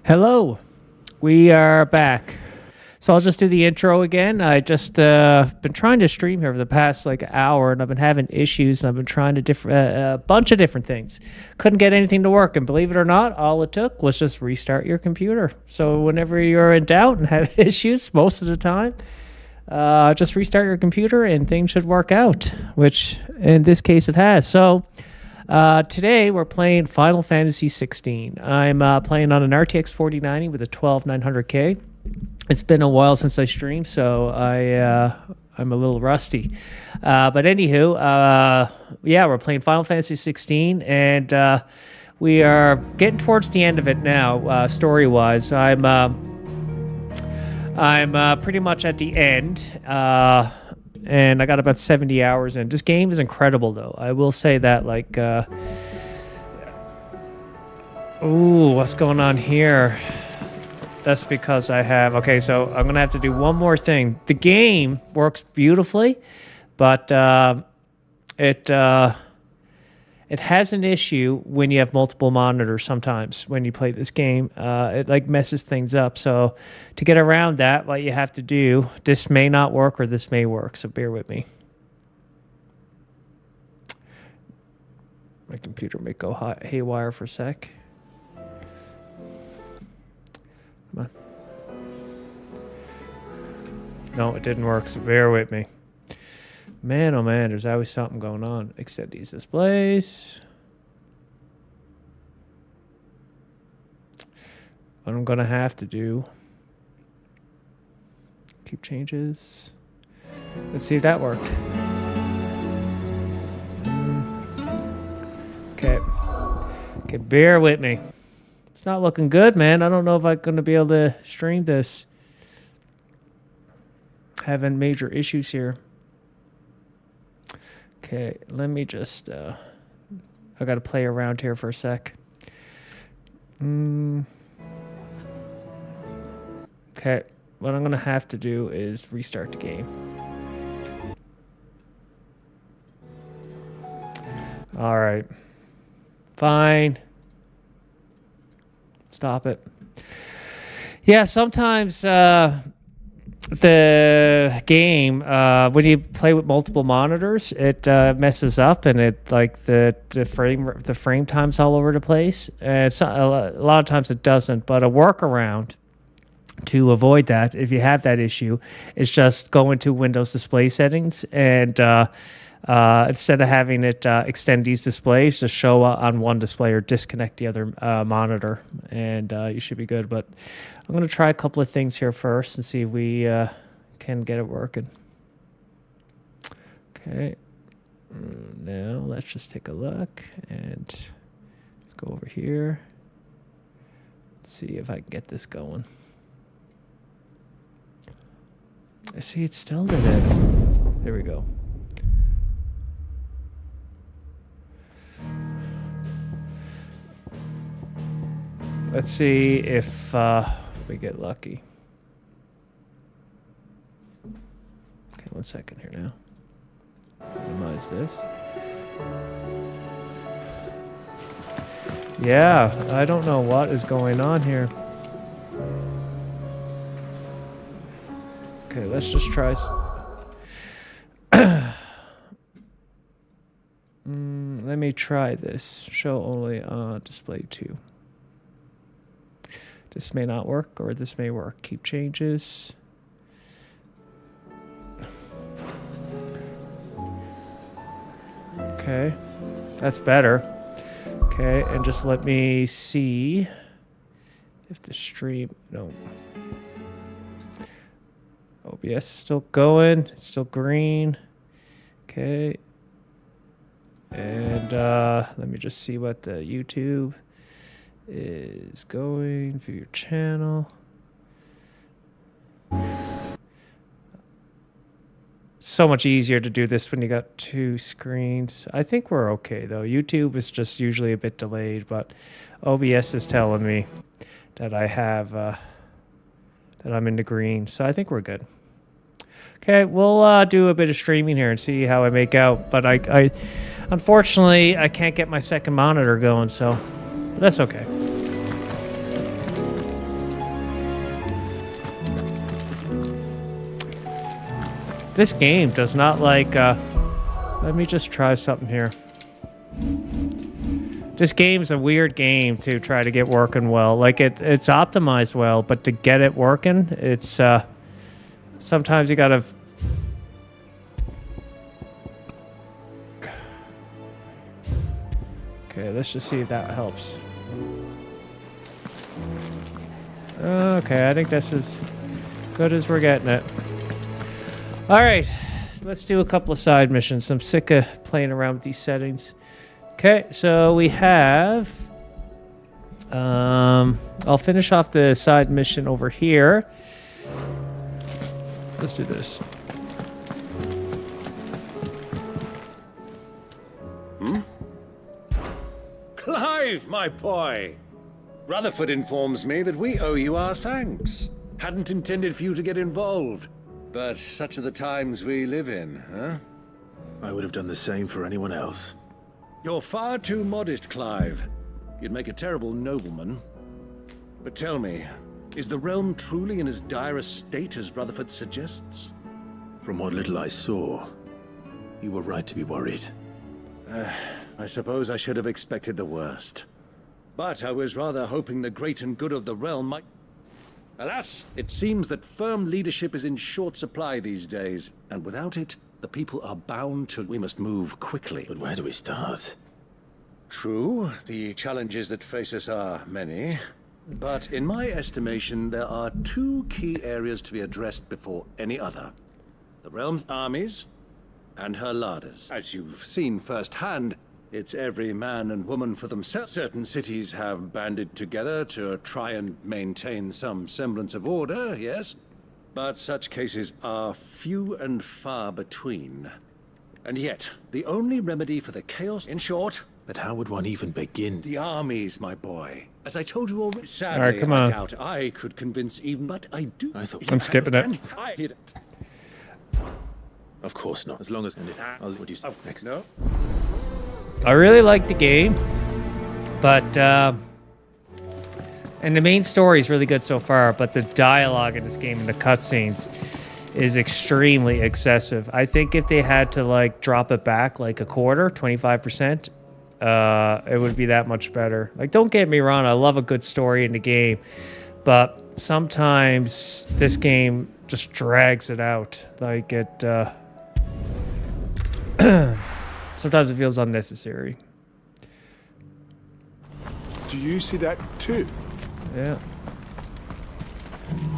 Hello, we are back. So I'll just do the intro again. I just been trying to stream here for the past like hour, and I've been having issues. And I've been trying to a bunch of different things. Couldn't get anything to work, and believe it or not, all it took was just restart your computer. So whenever you're in doubt and have issues, most of the time, just restart your computer and things should work out. Which in this case it has. So. Today we're playing Final Fantasy 16. I'm playing on an RTX 4090 with a 12900K. It's been a while since I streamed, so I'm a little rusty. But anywho, yeah, we're playing Final Fantasy 16, and we are getting towards the end of it now, story-wise. I'm pretty much at the end. And I got about 70 hours in. This game is incredible, though. I will say that, like, ooh, what's going on here? That's because I have, okay, so I'm going to have to do one more thing. The game works beautifully, but it has an issue when you have multiple monitors sometimes when you play this game. It like messes things up. So to get around that, what you have to do, this may not work or this may work, so bear with me. My computer may go haywire for a sec. Come on. No, it didn't work, so bear with me. Man, oh man, there's always something going on. Extend these displays. What I'm gonna have to do. Keep changes. Let's see if that worked. Okay. Okay, bear with me. It's not looking good, man. I don't know if I'm gonna be able to stream this. Having major issues here. Okay, let me just, I got to play around here for a sec. Okay, what I'm going to have to do is restart the game. All right. Fine. Stop it. Yeah, sometimes, the game when you play with multiple monitors, it messes up, and it like the frame time's all over the place. It's not, a lot of times it doesn't, but a workaround to avoid that, if you have that issue, is just go into Windows display settings, and instead of having it extend these displays, just show on one display or disconnect the other monitor, and you should be good. But I'm going to try a couple of things here first and see if we can get it working. Okay. Now let's just take a look, and let's go over here. Let's see if I can get this going. I see it still did it. There we go. Let's see if we get lucky. Okay, 1 second here now. Minimize this. Yeah, I don't know what is going on here. Okay, let's just try. Let me try this. Show only display 2. This may not work, or this may work. Keep changes. Okay, that's better. Okay, and just let me see if the stream, no. OBS is still going, it's still green. Okay. And let me just see what the YouTube is going for your channel. So much easier to do this when you got two screens. I think we're okay though. YouTube is just usually a bit delayed, but OBS is telling me that I have that I'm in the green, so I think we're good. Okay, we'll do a bit of streaming here and see how I make out. But I unfortunately I can't get my second monitor going, so but that's okay. This game does not like, let me just try something here. This game's a weird game to try to get working well. Like, it's optimized well, but to get it working, it's, sometimes you gotta... Okay, let's just see if that helps. Okay, I think that's as good as we're getting it. Alright, let's do a couple of side missions. I'm sick of playing around with these settings. Okay, so we have... I'll finish off the side mission over here. Let's do this. Clive, my boy! Rutherford informs me that we owe you our thanks. Hadn't intended for you to get involved, but such are the times we live in, huh? I would have done the same for anyone else. You're far too modest, Clive. You'd make a terrible nobleman. But tell me, is the realm truly in as dire a state as Rutherford suggests? From what little I saw, you were right to be worried. I suppose I should have expected the worst. But I was rather hoping the great and good of the realm might... Alas, it seems that firm leadership is in short supply these days, and without it, the people are bound to... We must move quickly. But where do we start? True, the challenges that face us are many. But in my estimation, there are two key areas to be addressed before any other. The realm's armies and her larders. As you've seen firsthand, it's every man and woman for themselves. Certain cities have banded together to try and maintain some semblance of order, yes? But such cases are few and far between. And yet, the only remedy for the chaos, in short... But how would one even begin? The armies, my boy. As I told you already, sadly, All right, come on. I doubt I could convince even... But I do... I thought... I'm skipping it. I did... Of course not. As long as... What do you say next? No? I really like the game, but and the main story is really good so far, but the dialogue in this game and the cutscenes is extremely excessive. I think if they had to like drop it back like a quarter, 25%, it would be that much better. Like, don't get me wrong, I love a good story in the game, but sometimes this game just drags it out. Like it sometimes it feels unnecessary. Do you see that too? Yeah.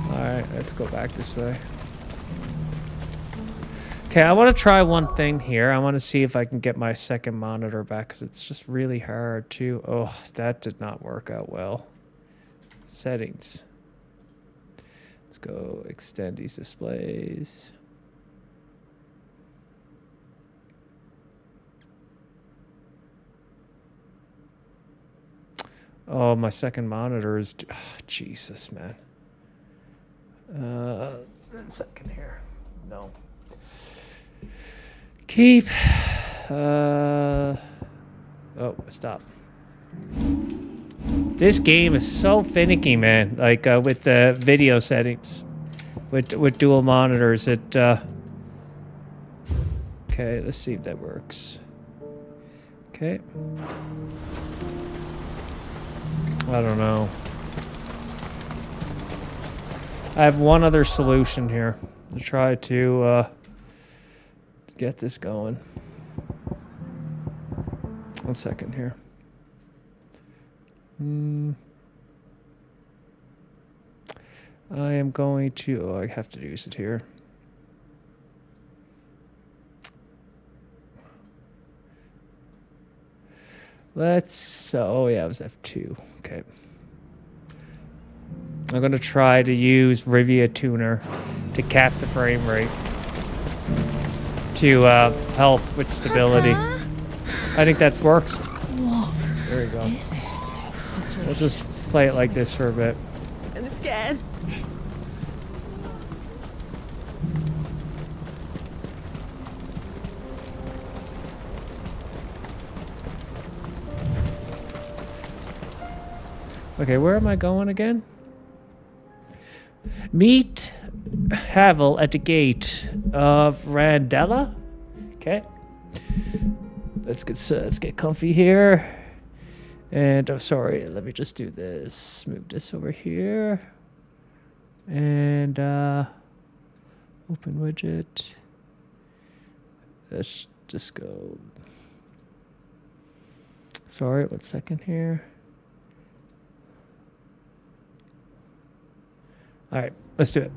Alright, let's go back this way. Okay, I want to try one thing here. I want to see if I can get my second monitor back, because it's just really hard to... Oh, that did not work out well. Settings. Let's go extend these displays. Oh, my second monitor is... Oh, Jesus, man. 1 second here. No. Keep. Oh, stop. This game is so finicky, man. Like with the video settings, with dual monitors, it. Okay, let's see if that works. Okay. I don't know. I have one other solution here to try to get this going. 1 second here. I am going to... Oh, I have to use it here. Let's... Oh, yeah, it was F2. Okay. I'm going to try to use Rivia Tuner to cap the frame rate to help with stability. I think that works. There we go. We'll just play it like this for a bit. I'm scared. Okay, where am I going again? Meet Havel at the gate of Randella. Okay. Let's get comfy here. And oh, sorry, let me just do this. Move this over here. And open widget. Let's just go. Sorry, 1 second here. All right, let's do it.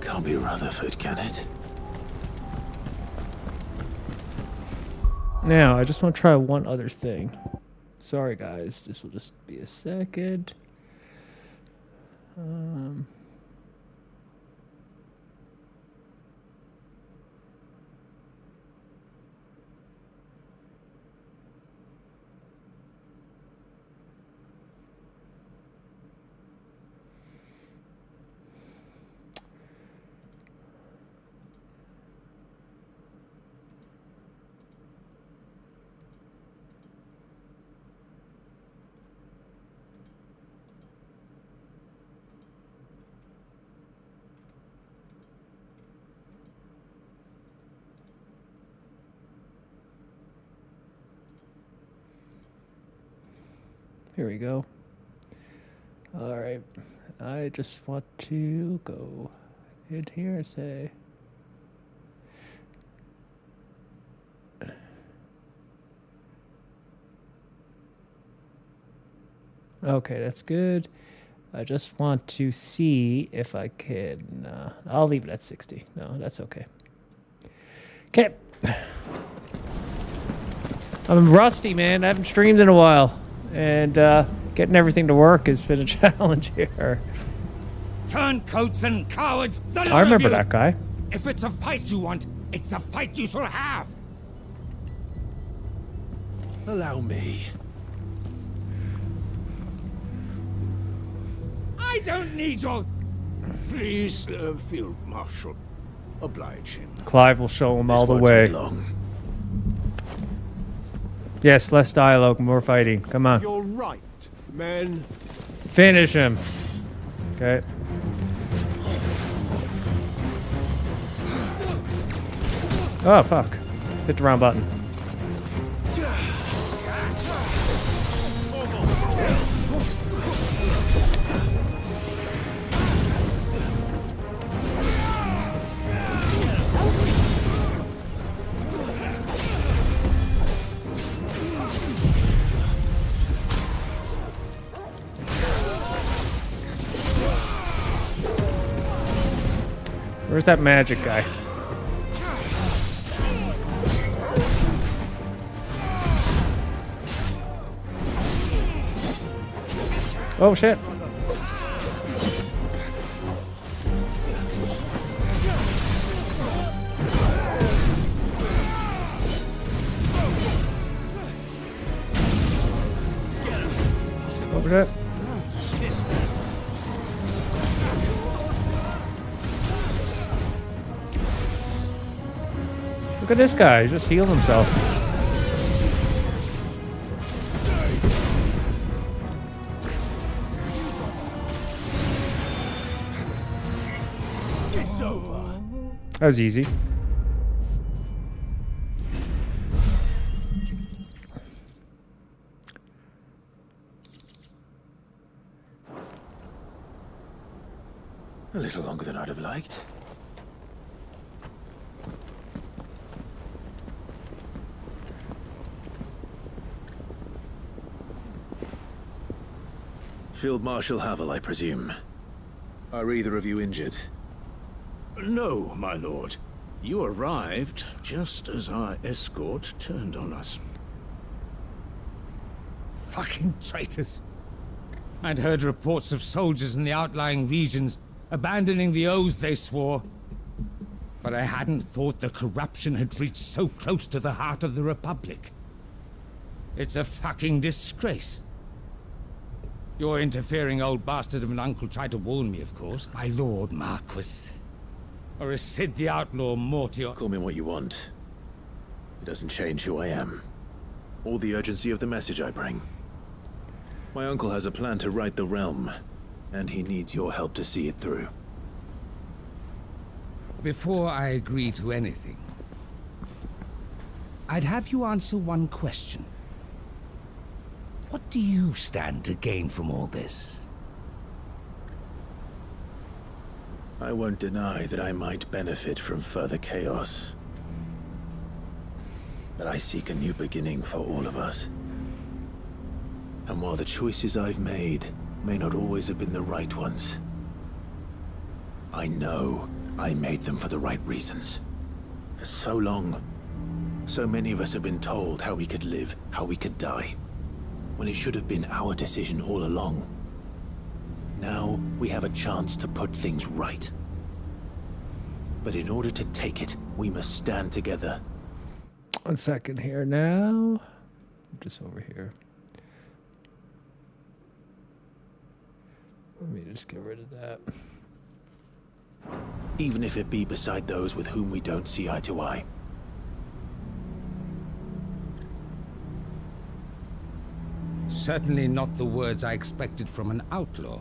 Can't be Rutherford, can it? Now, I just want to try one other thing. Sorry, guys. This will just be a second. Here we go. All right. I just want to go in here and say. Okay, that's good. I just want to see if I can. I'll leave it at 60. No, that's okay. Okay. I'm rusty, man. I haven't streamed in a while. And getting everything to work has been a challenge here. Turncoats and cowards, the lot I remember of you. that guy. If it's a fight you want, it's a fight you shall have. Allow me. I don't need your... Please, Field Marshal. Oblige him. Clive will show him all This the won't way. take long. Yes, less dialogue, more fighting. Come on. You're right, men. Finish him. Okay. Oh, fuck. Hit the wrong button. Where's that magic guy? Oh shit. Over that. Look at this guy, he just healed himself. It's over. That was easy. A little longer than I'd have liked. Field Marshal Havel, I presume. Are either of you injured? No, my lord. You arrived just as our escort turned on us. Fucking traitors. I'd heard reports of soldiers in the outlying regions abandoning the oaths they swore. But I hadn't thought the corruption had reached so close to the heart of the Republic. It's a fucking disgrace. Your interfering old bastard of an uncle tried to warn me, of course. My lord Marquis. Or is Sid the Outlaw more to your... Call me what you want. It doesn't change who I am. Or the urgency of the message I bring. My uncle has a plan to right the realm, and he needs your help to see it through. Before I agree to anything, I'd have you answer one question. What do you stand to gain from all this? I won't deny that I might benefit from further chaos. But I seek a new beginning for all of us. And while the choices I've made may not always have been the right ones, I know I made them for the right reasons. For so long, so many of us have been told how we could live, how we could die, when it should have been our decision all along. Now we have a chance to put things right. But in order to take it, we must stand together. 1 second here now. Just over here. Let me just get rid of that. Even if it be beside those with whom we don't see eye to eye. Certainly not the words I expected from an outlaw.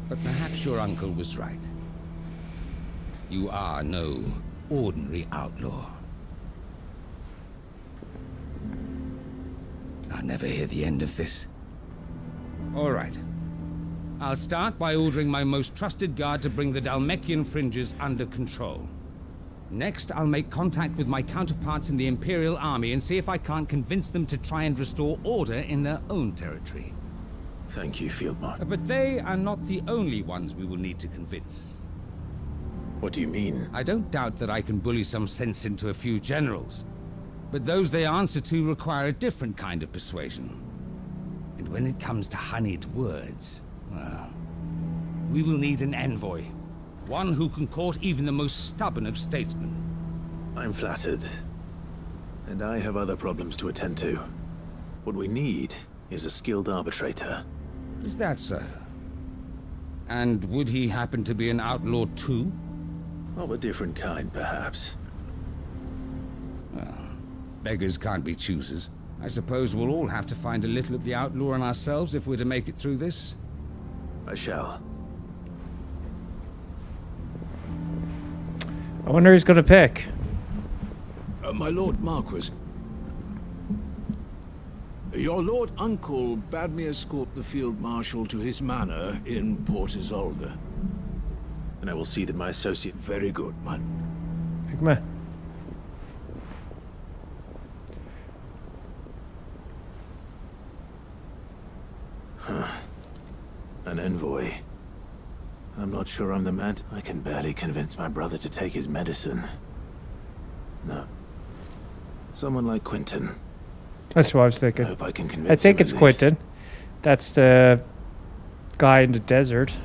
But perhaps your uncle was right. You are no ordinary outlaw. I'll never hear the end of this. All right. I'll start by ordering my most trusted guard to bring the Dalmekian fringes under control. Next, I'll make contact with my counterparts in the Imperial Army and see if I can't convince them to try and restore order in their own territory. Thank you, Field Marshal. But they are not the only ones we will need to convince. What do you mean? I don't doubt that I can bully some sense into a few generals, but those they answer to require a different kind of persuasion. And when it comes to honeyed words, well, we will need an envoy. One who can court even the most stubborn of statesmen. I'm flattered. And I have other problems to attend to. What we need is a skilled arbitrator. Is that so? And would he happen to be an outlaw too? Of a different kind, perhaps. Well, beggars can't be choosers. I suppose we'll all have to find a little of the outlaw in ourselves if we're to make it through this. I shall. I wonder who's going to pick. My Lord Marquis. Your Lord Uncle bade me escort the Field Marshal to his manor in Port Isolde. And I will see that my associate... Very good, man. Come on. An envoy. I'm not sure I'm the man. I can barely convince my brother to take his medicine. No. Someone like Quentin. That's what I was I thinking. hope I can convince I think him it's at least. Quentin. That's the guy in the desert.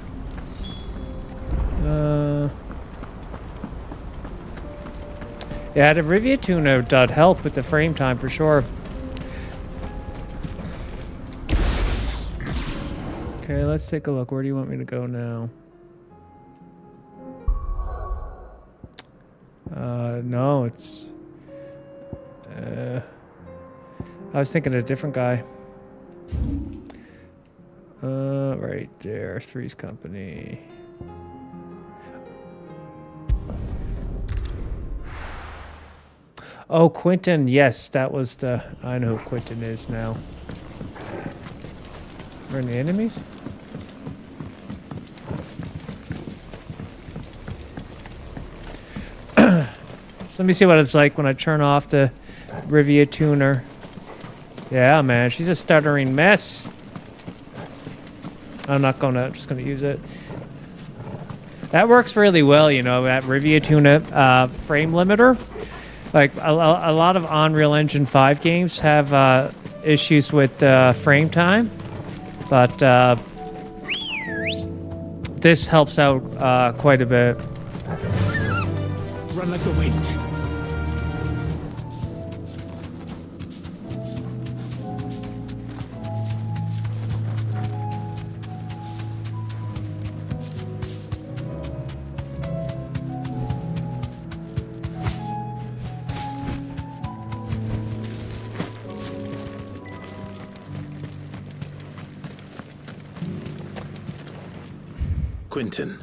Yeah, the Rivia tuner did help with the frame time for sure. Okay, let's take a look. Where do you want me to go now? No, it's... I was thinking of a different guy. Right there. Three's Company. Oh, Quentin. Yes, that was the... I know who Quentin is now. Are the enemies? So let me see what it's like when I turn off the Rivia tuner. Yeah, man, she's a stuttering mess. I'm not gonna, just gonna use it. That works really well, you know, that Rivia Tuna frame limiter. Like a lot of Unreal Engine 5 games have issues with frame time, but this helps out quite a bit. Run like the wind. Quentin,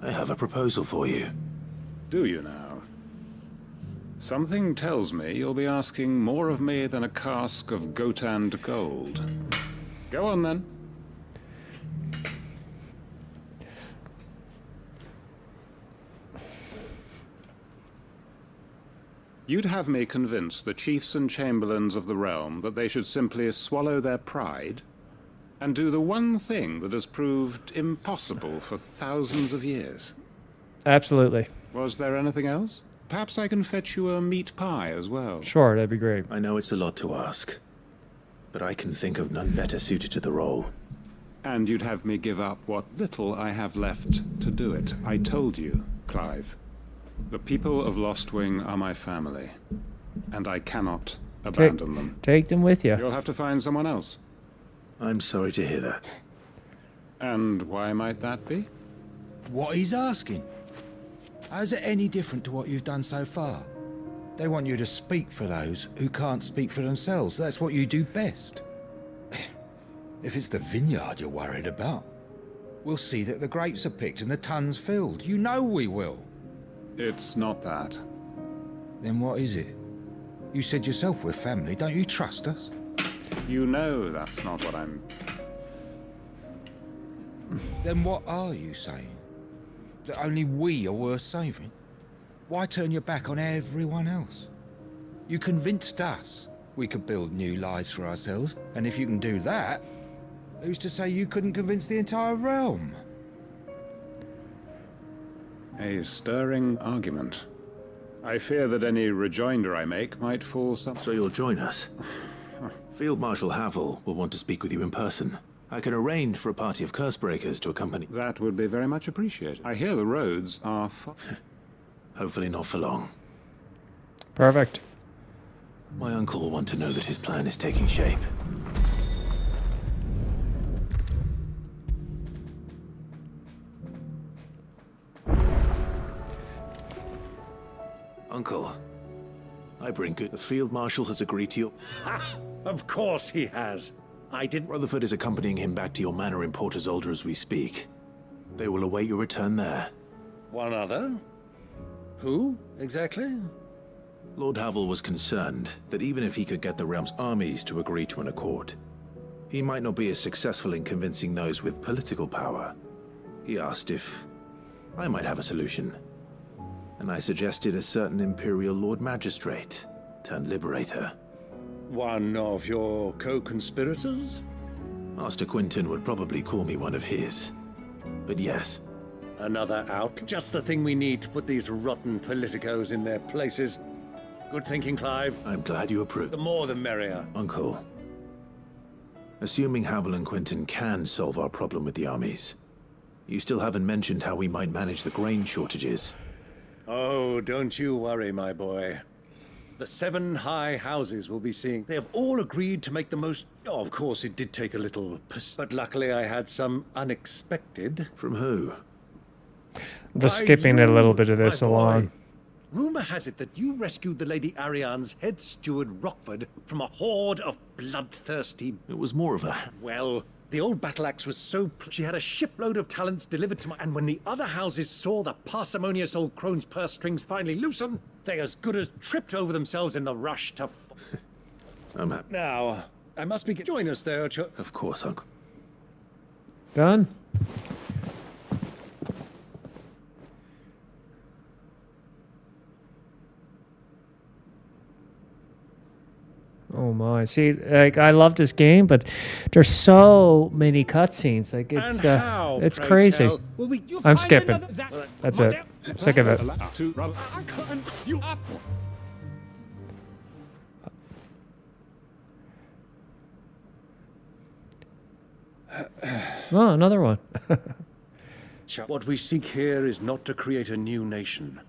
I have a proposal for you. Do you now? Something tells me you'll be asking more of me than a cask of Gotand gold. Go on then. You'd have me convince the chiefs and chamberlains of the realm that they should simply swallow their pride and do the one thing that has proved impossible for thousands of years. Absolutely. Was there anything else? Perhaps I can fetch you a meat pie as well. Sure, that'd be great. I know it's a lot to ask, but I can think of none better suited to the role. And you'd have me give up what little I have left to do it. I told you, Clive. The people of Lostwing are my family, and I cannot abandon them. Take them with you. You'll have to find someone else. I'm sorry to hear that. And why might that be? What he's asking. How's it any different to what you've done so far? They want you to speak for those who can't speak for themselves. That's what you do best. If it's the vineyard you're worried about, we'll see that the grapes are picked and the tons filled. You know we will. It's not that. Then what is it? You said yourself we're family. Don't you trust us? You know that's not what I'm... Then what are you saying? That only we are worth saving? Why turn your back on everyone else? You convinced us we could build new lives for ourselves, and if you can do that, who's to say you couldn't convince the entire realm? A stirring argument. I fear that any rejoinder I make might fall some... So you'll join us? Field Marshal Havel will want to speak with you in person. I can arrange for a party of Cursebreakers to accompany... That would be very much appreciated. I hear the roads are... Hopefully not for long. Perfect. My uncle will want to know that his plan is taking shape. Uncle, I bring good... The Field Marshal has agreed to your... Of course he has. I didn't... Rutherford is accompanying him back to your manor in Port Isolde as we speak. They will await your return there. One other? Who, exactly? Lord Havel was concerned that even if he could get the realm's armies to agree to an accord, he might not be as successful in convincing those with political power. He asked if I might have a solution, and I suggested a certain Imperial Lord Magistrate turned Liberator. One of your co-conspirators? Master Quentin would probably call me one of his, but yes. Another out. Just the thing we need to put these rotten politicos in their places. Good thinking, Clive. I'm glad you approve. The more the merrier. Uncle, assuming Havel and Quentin can solve our problem with the armies, you still haven't mentioned how we might manage the grain shortages. Oh, don't you worry, my boy. The 7 high houses will be seeing. They have all agreed to make the most... Oh, of course, it did take a little... But luckily I had some unexpected... From who? I'm just Why, skipping a you, little bit of this my boy. along. Rumor has it that you rescued the Lady Ariane's head steward Rockford from a horde of bloodthirsty... It was more of a... Well, the old battle axe was so... She had a shipload of talents delivered to my... And when the other houses saw the parsimonious old crone's purse strings finally loosen, they as good as tripped over themselves in the rush to... I'm happy. Now, I must be... Join us there, Of course, Uncle. Done? Oh my! See, like I love this game, but there's so many cutscenes. Like it's And how, it's pray crazy. tell? I'm skipping. That's it. Sick of it. Oh, another one. What we seek here is not to create a new nation.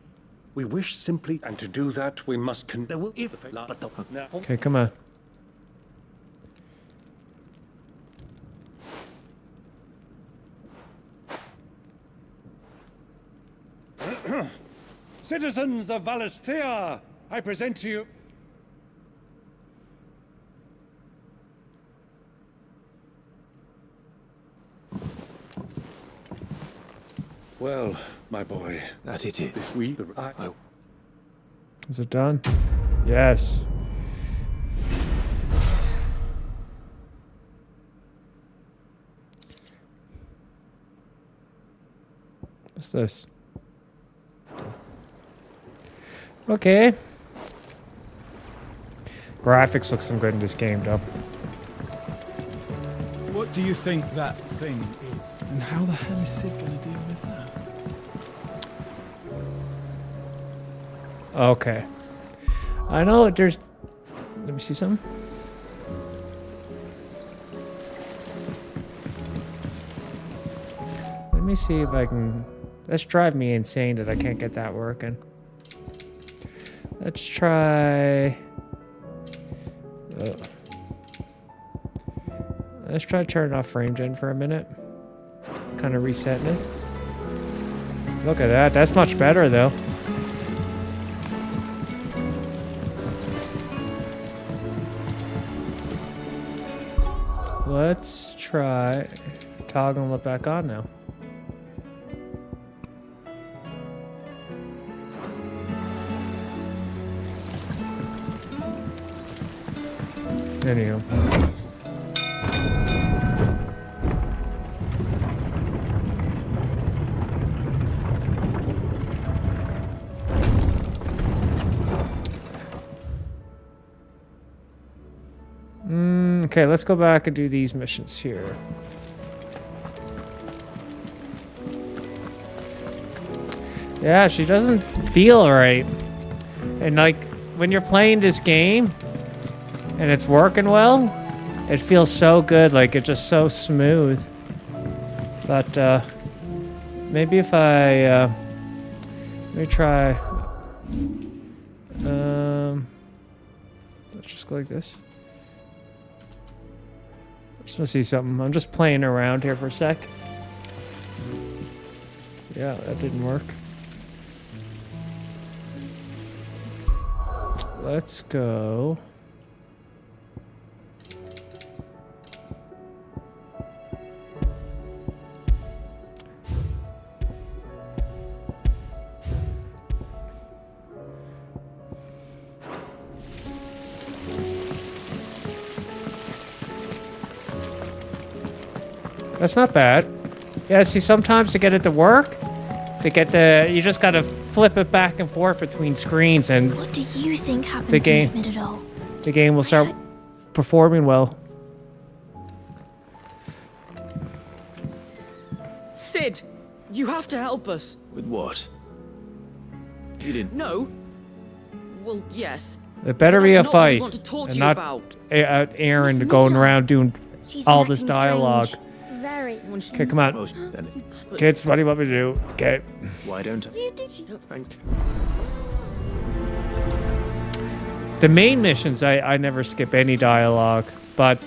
We wish simply, and to do that, we must Okay, come on. Citizens of Valisthea, I present to you. Well, my boy, That it is. this we. Is it done? Yes. What's this? Okay. Graphics look some good in this game, though. What do you think that thing is? And how the hell is Sid gonna deal with that? Okay. I know there's... Let me see something. Let me see if I can... That's drive me insane that I can't get that working. Let's try... Let's try turning off frame gen for a minute. Kind of resetting it. Look at that. That's much better, though. Let's try toggling it back on now. Anyhow. Okay, let's go back and do these missions here. Yeah, she doesn't feel right. And like, when you're playing this game and it's working well, it feels so good, like it's just so smooth. But maybe if I let me try let's just go like this. Just want to see something. I'm just playing around here for a sec. Yeah, that didn't work. Let's go. That's not bad. Yeah, see, sometimes to get it to work, you just gotta flip it back and forth between screens, and What do you think happened The to Miss game. Middledore? the game will start performing well. Sid, you have to help us. With what? You didn't. No. Well, yes. It better But be a that's not what we fight, want to talk to and you not about. Aaron Miss going Middledore. around doing She's all been this acting dialogue. strange. Very. Okay, come on. Most, then, Kids, what do you want me to do? Okay. why don't I? You did. Thanks. The main missions, I never skip any dialogue, but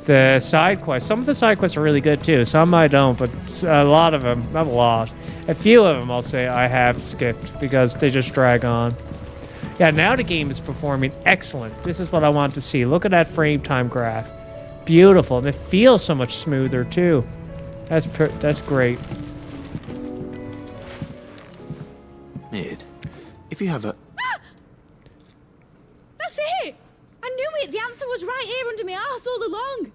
the side quests, some of the side quests are really good too. Some I don't, but a lot of them, not a lot, a few of them I'll say I have skipped because they just drag on. Yeah, now the game is performing excellent. This is what I want to see. Look at that frame time graph. Beautiful, and it feels so much smoother too. That's great. Mid, if you have a... That's it! I knew it! The answer was right here under my arse all along!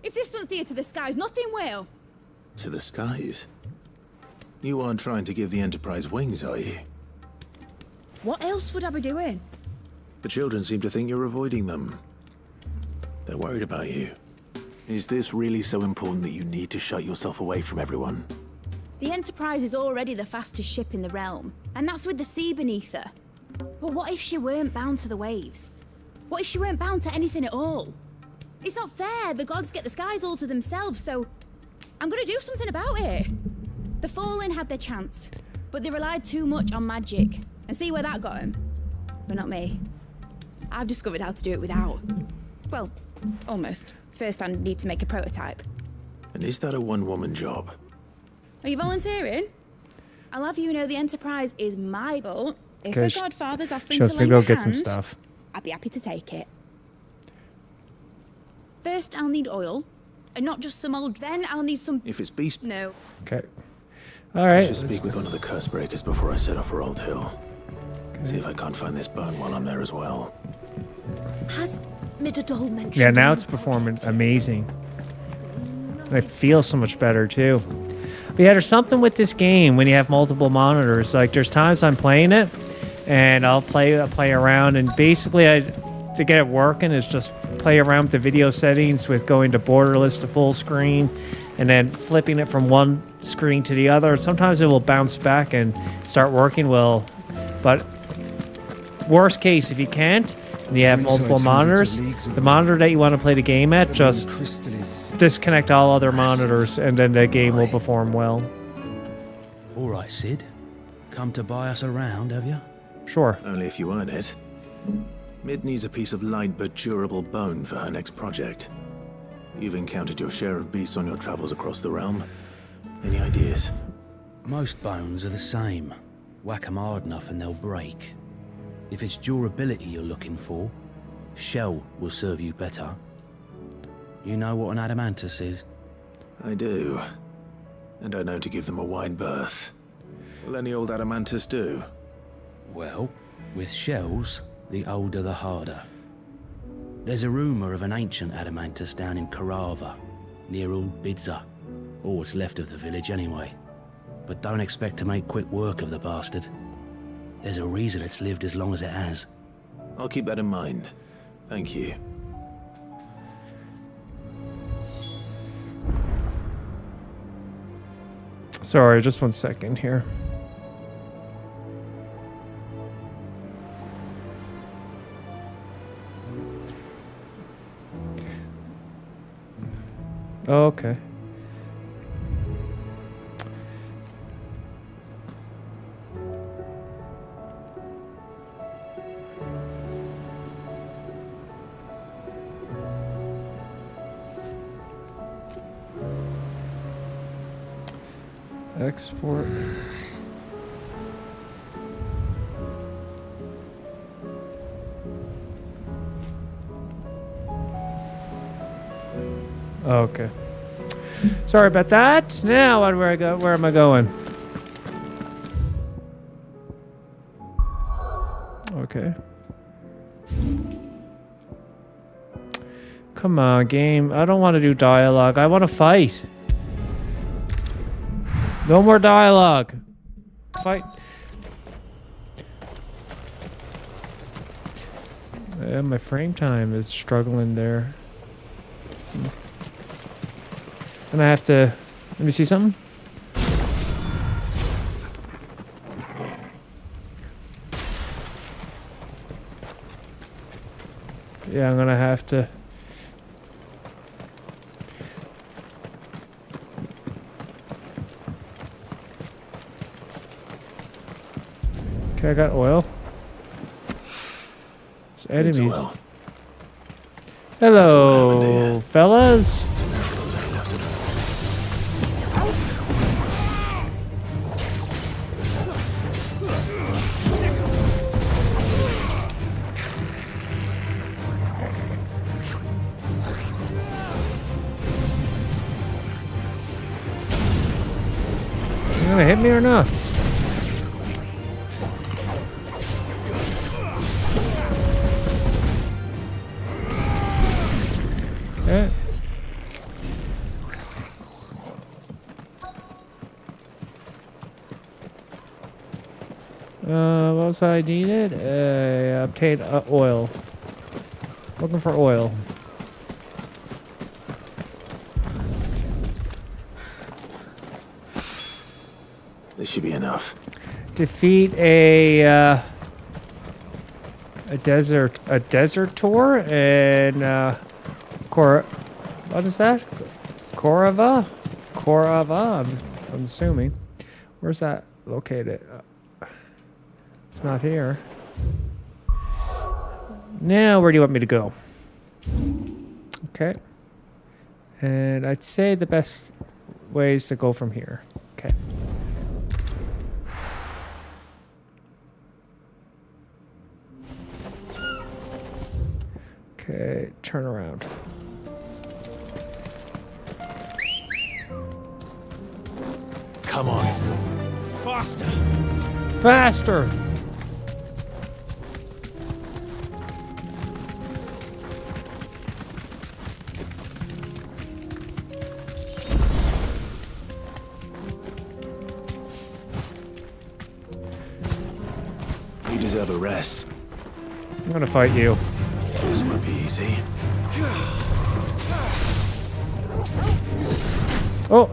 If this doesn't steer to the skies, nothing will! To the skies? You aren't trying to give the Enterprise wings, are you? What else would I be doing? The children seem to think you're avoiding them. They're worried about you. Is this really so important that you need to shut yourself away from everyone? The Enterprise is already the fastest ship in the realm, and that's with the sea beneath her. But what if she weren't bound to the waves? What if she weren't bound to anything at all? It's not fair. The gods get the skies all to themselves, so I'm gonna do something about it. The Fallen had their chance, but they relied too much on magic. And see where that got them? But not me. I've discovered how to do it without. Well, almost. First, I need to make a prototype. And is that a one-woman job? Are you volunteering? I'll have you know the Enterprise is my boat. If Okay, a godfather's offering she wants to me to lend go a get some hand, stuff. I'd be happy to take it. First, I'll need oil. And not just some old... Then I'll need some... If it's beast... No. Okay. All I right. should speak with one of the curse breakers before I set off for Old Hill. See if I can't find this bone while I'm there as well. Has Midadol mentioned... Yeah, now it's performing amazing. And I feel so much better too. But yeah, there's something with this game when you have multiple monitors. Like there's times I'm playing it, and I'll play around, and basically to get it working is just play around with the video settings with going to borderless to full screen, and then flipping it from one screen to the other. Sometimes it will bounce back and start working well, but worst case, if you can't, and you have multiple monitors, the monitor that you want to play the game at, just disconnect all other monitors, and then the game will perform well. All right, Sid. Come to buy us around, have you? Sure. Only if you earn it. Mid needs a piece of light but durable bone for her next project. You've encountered your share of beasts on your travels across the realm. Any ideas? Most bones are the same. Whack 'em hard enough and they'll break. If it's durability you're looking for, shell will serve you better. You know what an adamantus is? I do. And I know to give them a wide berth. Will any old adamantus do? Well, with shells, the older the harder. There's a rumour of an ancient adamantus down in Karava, near Old Bidza. Or what's left of the village anyway. But don't expect to make quick work of the bastard. There's a reason it's lived as long as it has. I'll keep that in mind. Thank you. Sorry, just 1 second here. Okay. Export. Okay. Sorry about that. Now, where I go? Where am I going? Okay. Come on, game. I don't want to do dialogue. I want to fight. No more dialogue. Fight. My frame time is struggling there. And I have to... Let me see something. Yeah, I'm gonna have to... Okay, I got oil. It's enemies. Oil. Hello, fellas. You gonna hit me or not? Okay. What else I needed? Obtain oil. Looking for oil. This should be enough. Defeat a desertor and what is that? Korava? I'm assuming. Where's that located? It's not here. Now, where do you want me to go? Okay. And I'd say the best way is to go from here. Okay. Okay, turn around. Come on. Faster. Faster! You deserve a rest. I'm gonna fight you. This won't be easy. Oh!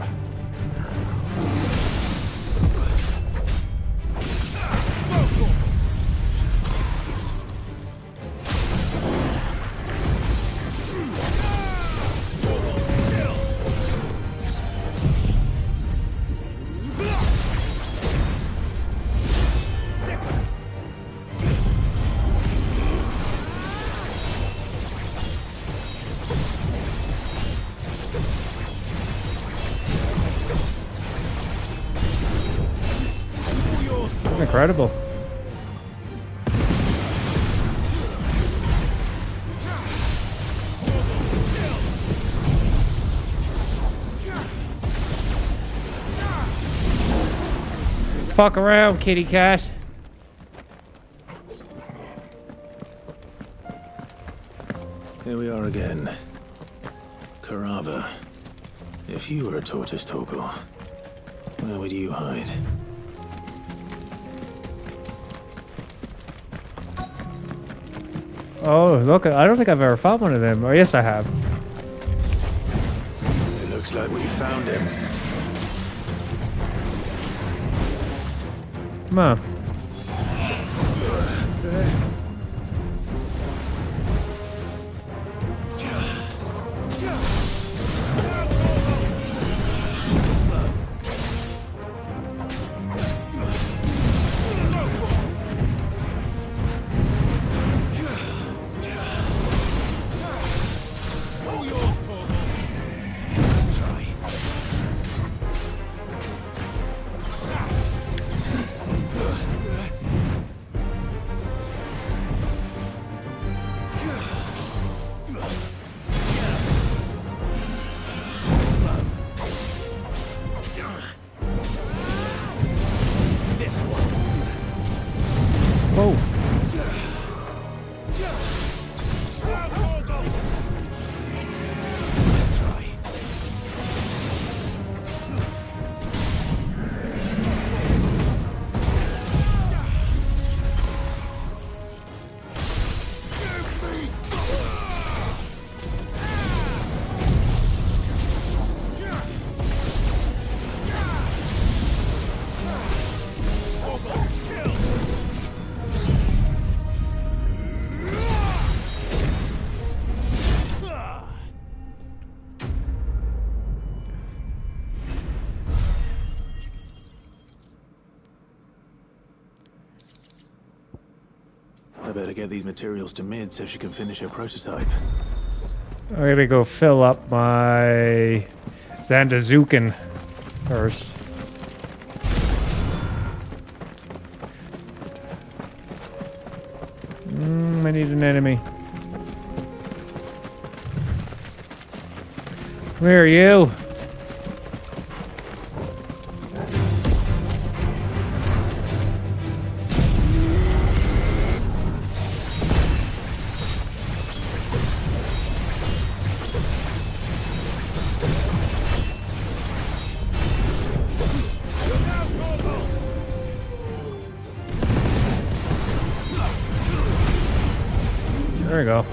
Incredible. Fuck around, kitty cat. Here we are again. Karava. If you were a tortoise, Torgal, where would you hide? Oh, look, I don't think I've ever found one of them. Oh, yes, I have. It looks like we found him. Come on. Whoa. I better get these materials to Mid so she can finish her prototype. I'm gonna go fill up my Zandazuken first. I need an enemy. Come here, you. we go.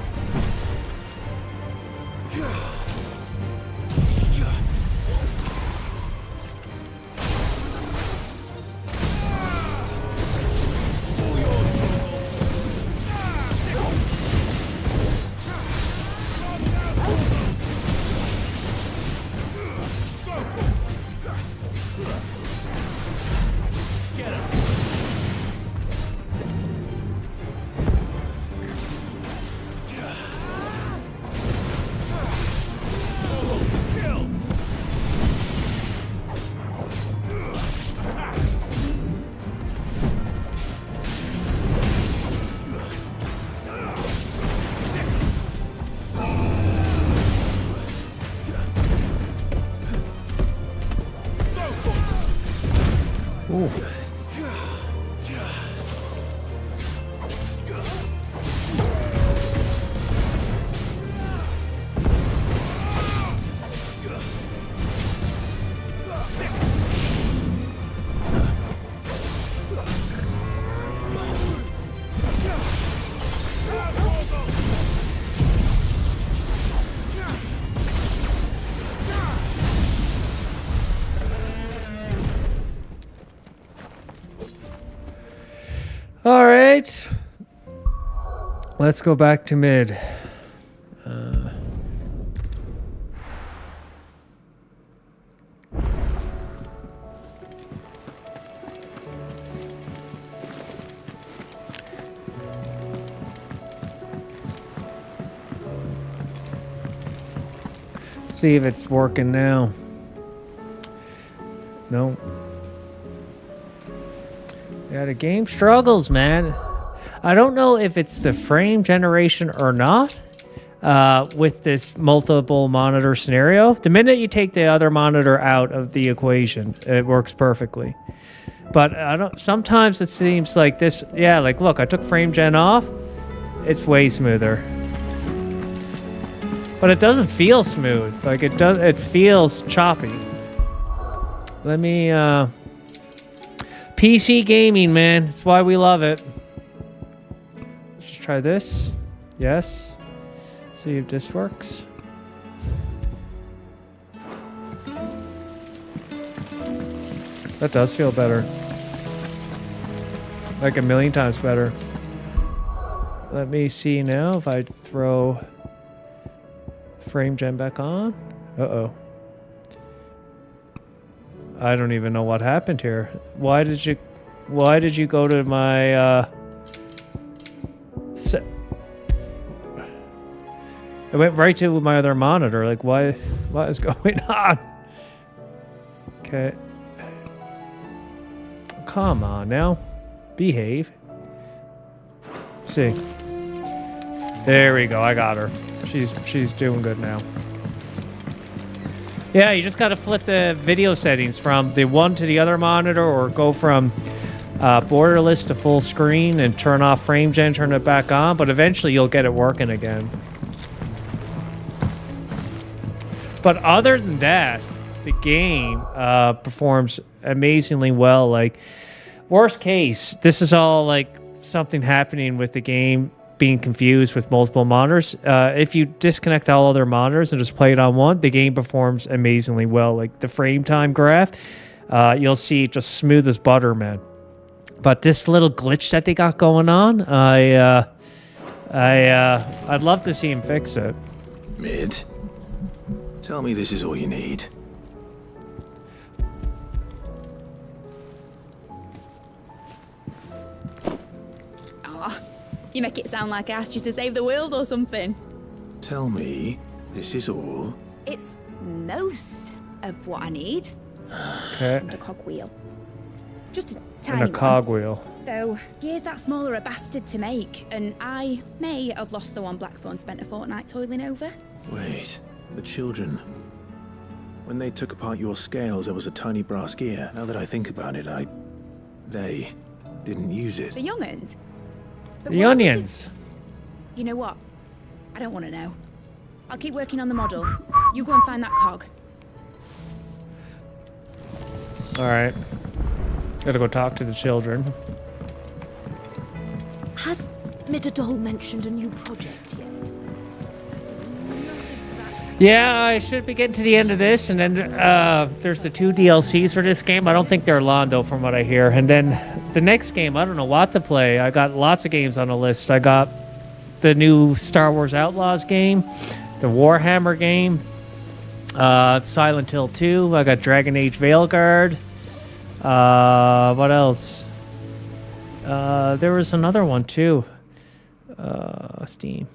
Ooh. All right, let's go back to mid. See if it's working now. No. Yeah, the game struggles, man. I don't know if it's the frame generation or not with this multiple monitor scenario. The minute you take the other monitor out of the equation, it works perfectly. But I don't. Sometimes it seems like this. Yeah, like look, I took frame gen off. It's way smoother. But it doesn't feel smooth. Like it does. It feels choppy. Let me. PC gaming, man. That's why we love it. Let's just try this. Yes. See if this works. That does feel better. Like a million times better. Let me see now if I throw frame gen back on. Uh-oh. I don't even know what happened here. Why did you go to my it went right to my other monitor. Like what is going on? Okay. Come on now. Behave. See. There we go. I got her. She's doing good now. Yeah, you just got to flip the video settings from the one to the other monitor or go from borderless to full screen and turn off frame gen, turn it back on, but eventually you'll get it working again. But other than that, the game performs amazingly well. Like, worst case, this is all like something happening with the game being confused with multiple monitors. If you disconnect all other monitors and just play it on one, the game performs amazingly well. Like the frame time graph, you'll see just smooth as butter, man. But this little glitch that they got going on, I'd love to see him fix it. Mid, tell me this is all you need. You make it sound like I asked you to save the world or something. Tell me this is all. It's most of what I need. Okay. And a cogwheel. Just a tiny And a cogwheel. Though, gears that small are a bastard to make, and I may have lost the one Blackthorn spent a fortnight toiling over. Wait, the children. When they took apart your scales, there was a tiny brass gear. Now that I think about it, they didn't use it. The young'uns? But The why would onions. they- You know what? I don't want to know. I'll keep working on the model. You go and find that cog. All right. Gotta go talk to the children. Has Midadol mentioned a new project yet? Yeah, I should be getting to the end of this, and then there's the 2 DLCs for this game. I don't think they're long, though, from what I hear. And then the next game, I don't know what to play. I got lots of games on the list. I got the new Star Wars Outlaws game, the Warhammer game, Silent Hill 2. I got Dragon Age Veilguard. What else? There was another one, too. Steam.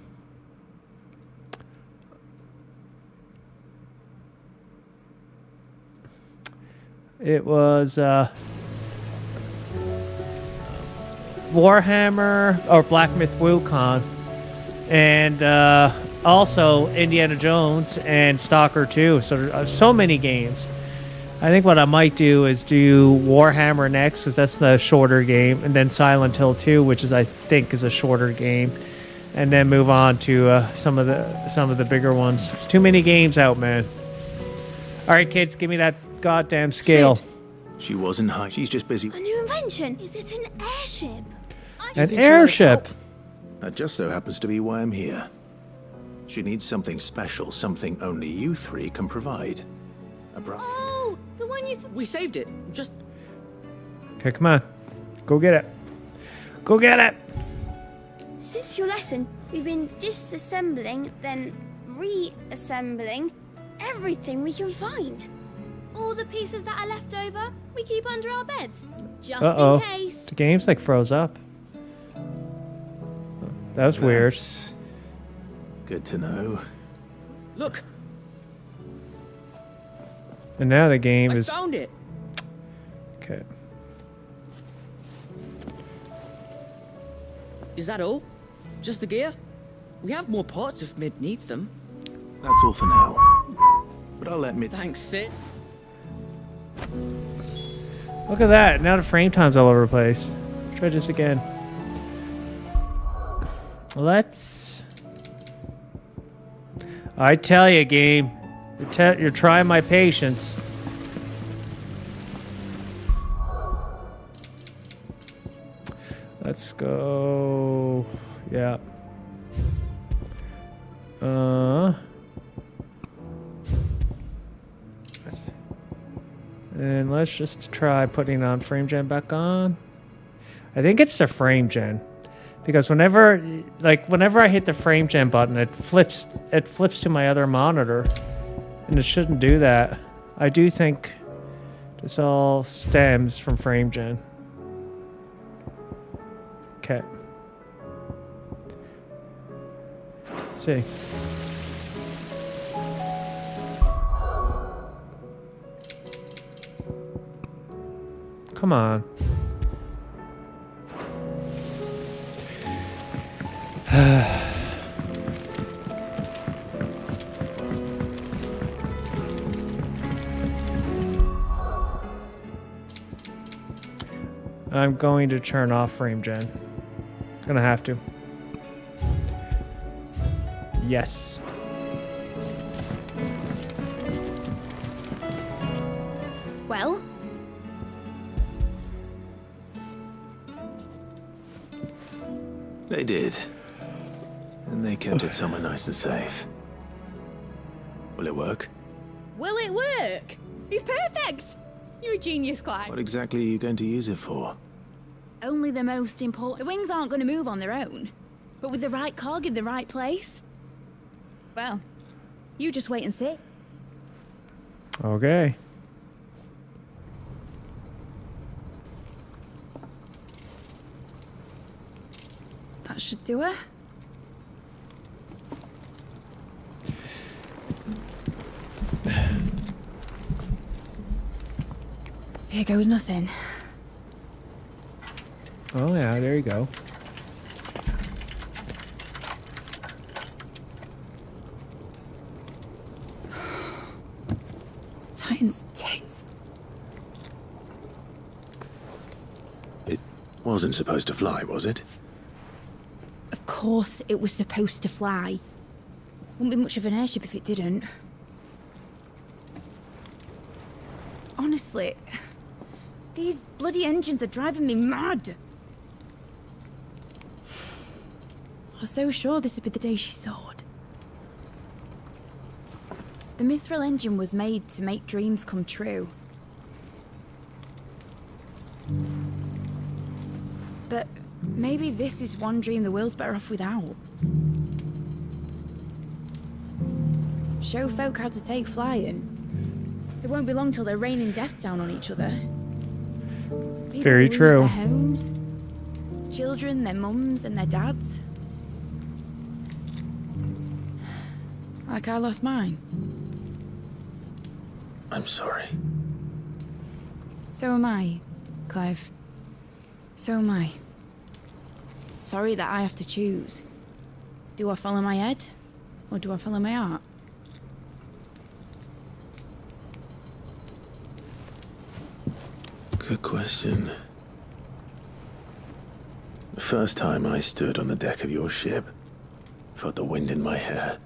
It was Warhammer or Black Myth Wukong, and also Indiana Jones and Stalker 2. So so many games. I think what I might do is do Warhammer next, because that's the shorter game, and then Silent Hill 2, which is I think is a shorter game, and then move on to some of the bigger ones. There's too many games out, man. All right, kids, give me that goddamn scale. Sid. She wasn't high. She's just busy. A new invention? Is it an airship? An airship? That just so happens to be why I'm here. She needs something special, something only you 3 can provide. A Oh, the one you... We saved it. Just... Okay, come on. Go get it. Go get it! Since your lesson, we've been disassembling, then reassembling everything we can find. All the pieces that are left over, we keep under our beds, just in case. The game's like froze up. That was weird. Good to know. Look, And now the game I is... found it. Okay. Is that all? Just the gear? We have more parts if Mid needs them. That's all for now. But I'll let Mid... Thanks, Sid. Look at that. Now the frame time's all over the place. Try this again. Let's... I tell you, game. You're trying my patience. Let's go... Yeah. And let's just try putting on frame gen back on. I think it's the frame gen, because whenever I hit the frame gen button, it flips to my other monitor, and it shouldn't do that. I do think this all stems from frame gen. Okay. Let's see. Come on. I'm going to turn off frame gen. Gonna have to. Yes. Well? They did. And they kept it somewhere nice and safe. Will it work? Will it work? It's perfect! You're a genius, Clive. What exactly are you going to use it for? Only the most important. The wings aren't going to move on their own. But with the right cog in the right place... Well, you just wait and see. Okay. That should do it. Here goes nothing. Oh yeah, there you go. Titan's tits. It wasn't supposed to fly, was it? Of course it was supposed to fly. Wouldn't be much of an airship if it didn't. Honestly, these bloody engines are driving me mad. I was so sure this would be the day she soared. The Mithril engine was made to make dreams come true. But maybe this is one dream the world's better off without. Show folk how to take flying. It won't be long till they're raining death down on each other. People Very lose true. Their homes, children, their mums and their dads. Like I lost mine. I'm sorry. So am I, Clive. So am I. Sorry that I have to choose. Do I follow my head, or do I follow my heart? Good question. The first time I stood on the deck of your ship, felt the wind in my hair.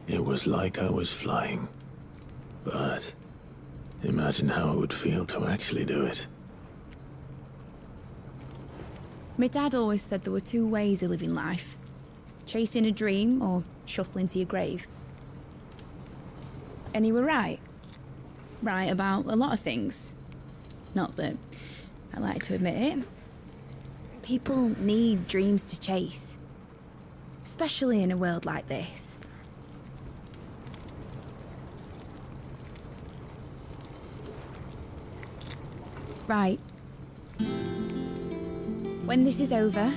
It was like I was flying. But imagine how it would feel to actually do it. My dad always said there were two ways of living life. Chasing a dream or shuffling to your grave. And he were right. Right about a lot of things. Not that I like to admit it. People need dreams to chase. Especially in a world like this. Right. When this is over,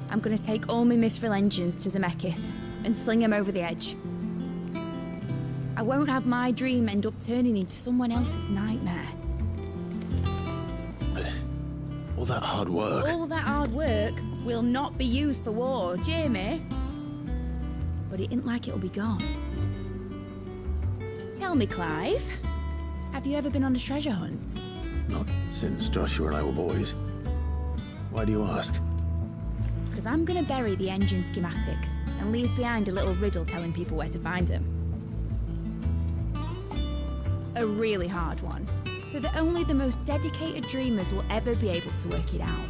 I'm gonna take all my Mithril engines to Zemeckis and sling them over the edge. I won't have my dream end up turning into someone else's nightmare. But all that hard work... All that hard work will not be used for war, Jamie. But it isn't like it'll be gone. Tell me, Clive, have you ever been on a treasure hunt? Not since Joshua and I were boys. Why do you ask? Because I'm gonna bury the engine schematics and leave behind a little riddle telling people where to find them. A really hard one, so that only the most dedicated dreamers will ever be able to work it out.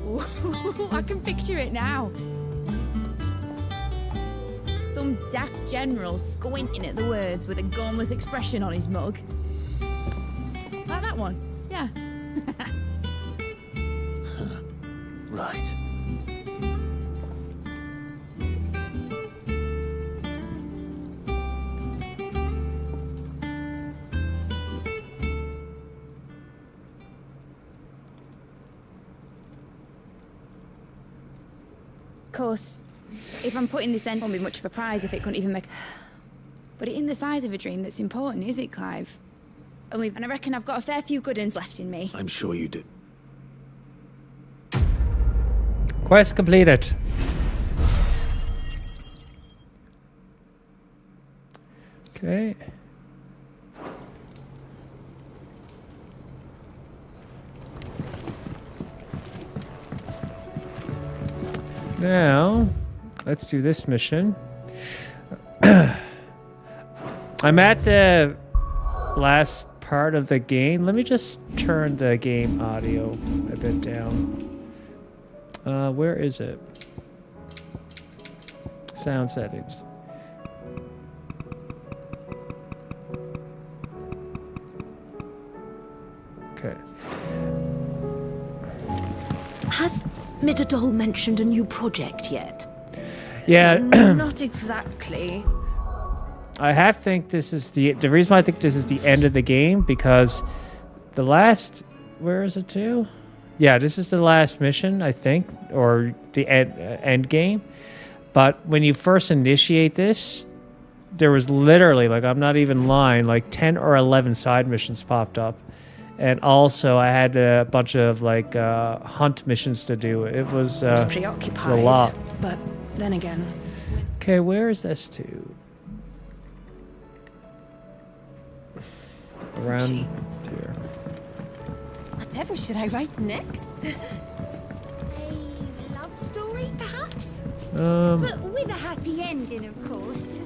Ooh, I can picture it now. Some daft general squinting at the words with a gormless expression on his mug. Like that one, yeah. Right. Of course, if I'm putting this end, it won't be much of a prize if it couldn't even make... But it ain't the size of a dream that's important, is it, Clive? And I reckon I've got a fair few good uns left in me. I'm sure you do. Quest completed. Okay. Now, let's do this mission. I'm at the last part of the game. Let me just turn the game audio a bit down. Where is it? Sound settings. Okay. Has Midadol mentioned a new project yet? Yeah. Not exactly. I think this is the reason why I think this is the end of the game, because the last, where is it to? Yeah, this is the last mission, I think, or the end game. But when you first initiate this, there was literally, like, I'm not even lying, like 10 or 11 side missions popped up. And also I had a bunch of like hunt missions to do. It was preoccupied, a lot. But then again. Okay, where is this to? Around here. Whatever should I write next? A love story, perhaps? But with a happy ending, of course.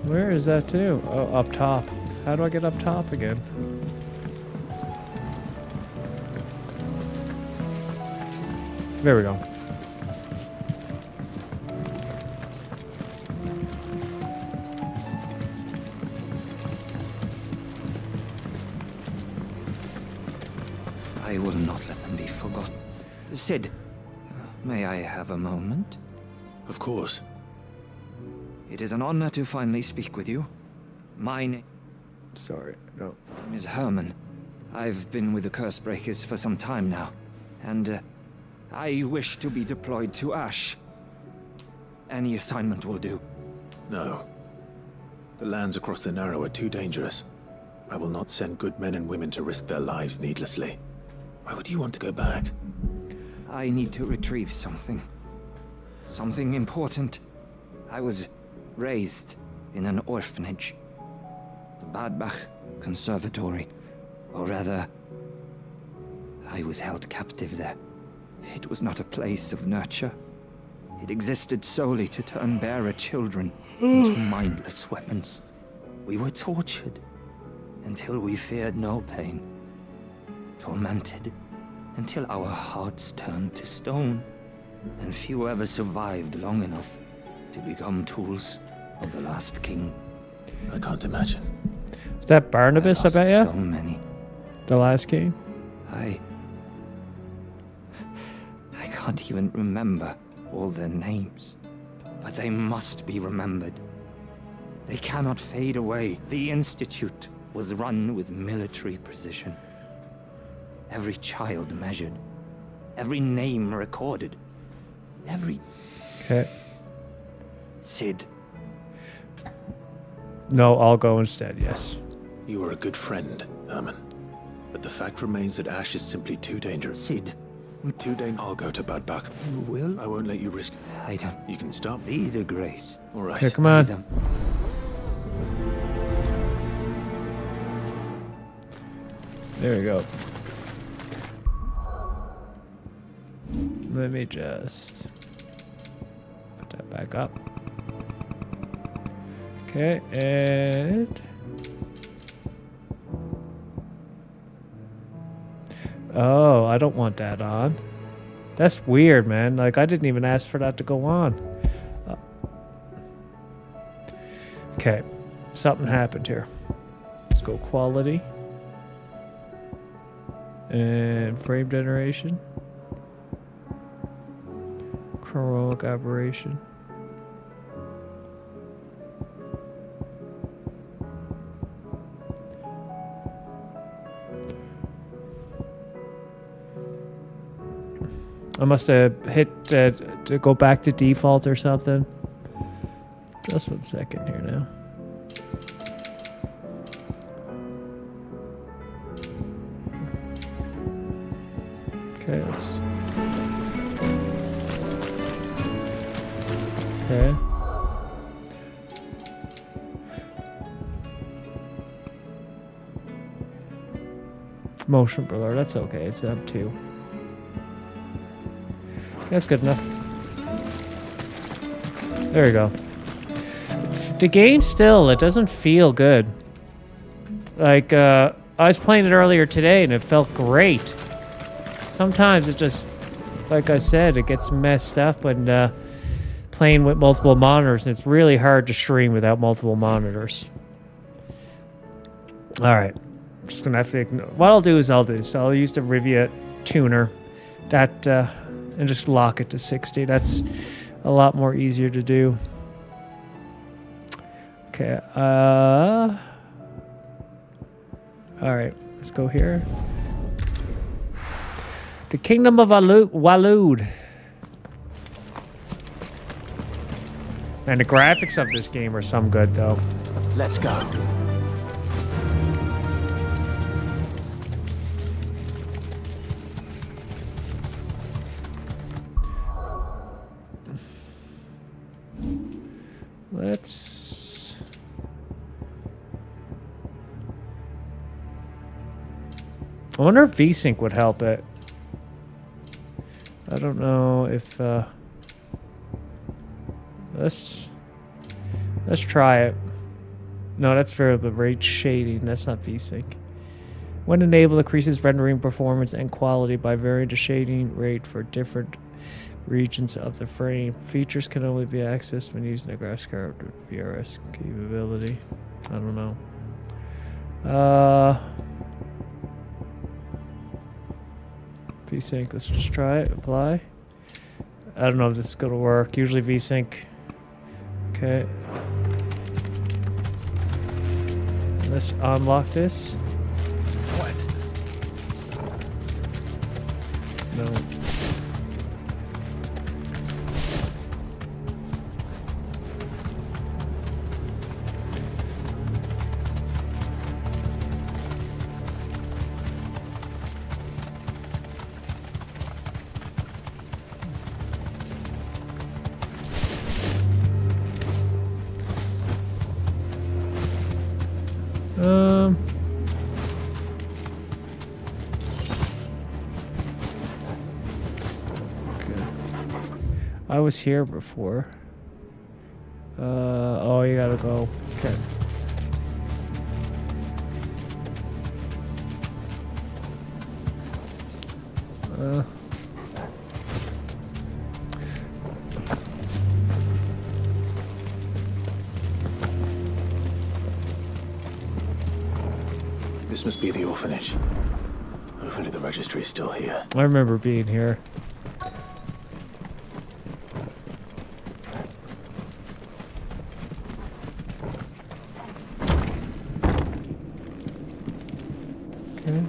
Where is that to? Oh, up top. How do I get up top again? There we go. I will not let them be forgotten. Sid, may I have a moment? Of course. It is an honor to finally speak with you. My name Sorry, no. is Herman. I've been with the Cursebreakers for some time now, and I wish to be deployed to Ash. Any assignment will do. No. The lands across the Narrow are too dangerous. I will not send good men and women to risk their lives needlessly. Why would you want to go back? I need to retrieve something. Something important. I was raised in an orphanage. The Badbach Conservatory. Or rather, I was held captive there. It was not a place of nurture. It existed solely to turn bearer children into mindless weapons. We were tortured until we feared no pain. Tormented until our hearts turned to stone. And few ever survived long enough to become tools of the last king. I can't imagine. Is that Barnabas, I bet ya? So many. The last king? I can't even remember all their names. But they must be remembered. They cannot fade away. The Institute was run with military precision. Every child measured. Every name recorded. Every... Okay. Sid. No, I'll go instead, yes. You are a good friend, Herman. But the fact remains that Ash is simply too dangerous. Sid. Too dangerous. I'll go to Badbach. You will? I won't let you risk... I don't... You can stop. Be the grace. All right. Here, come on. There we go. Let me just put that back up. Okay, and... Oh, I don't want that on. That's weird, man. Like, I didn't even ask for that to go on. Okay, something happened here. Let's go quality. And frame generation. Chronologic aberration. I must have hit to go back to default or something. Just 1 second here now. Okay, let's... Okay. Motion blur, that's okay. It's up 2. That's good enough. There we go. The game still, it doesn't feel good. Like, I was playing it earlier today and it felt great. Sometimes it just, like I said, it gets messed up when playing with multiple monitors, and it's really hard to stream without multiple monitors. Alright. I'm just gonna have to ignore. What I'll do is I'll use the Rivia tuner. That, and just lock it to 60. That's a lot more easier to do. Okay, alright, let's go here. The Kingdom of Waloed. And the graphics of this game are some good, though. Let's go. Let's... I wonder if VSync would help it. I don't know if... Let's try it. No, that's variable rate shading. That's not VSync. When enabled, increases rendering performance and quality by varying the shading rate for different regions of the frame. Features can only be accessed when using a graphics card with VRS capability. I don't know. VSync, let's just try it. Apply. I don't know if this is gonna work. Usually VSync. Okay. Let's unlock this. What? No. Okay. I was here before. Oh, you gotta go. Okay. This must be the orphanage. Hopefully the registry is still here. I remember being here. Okay.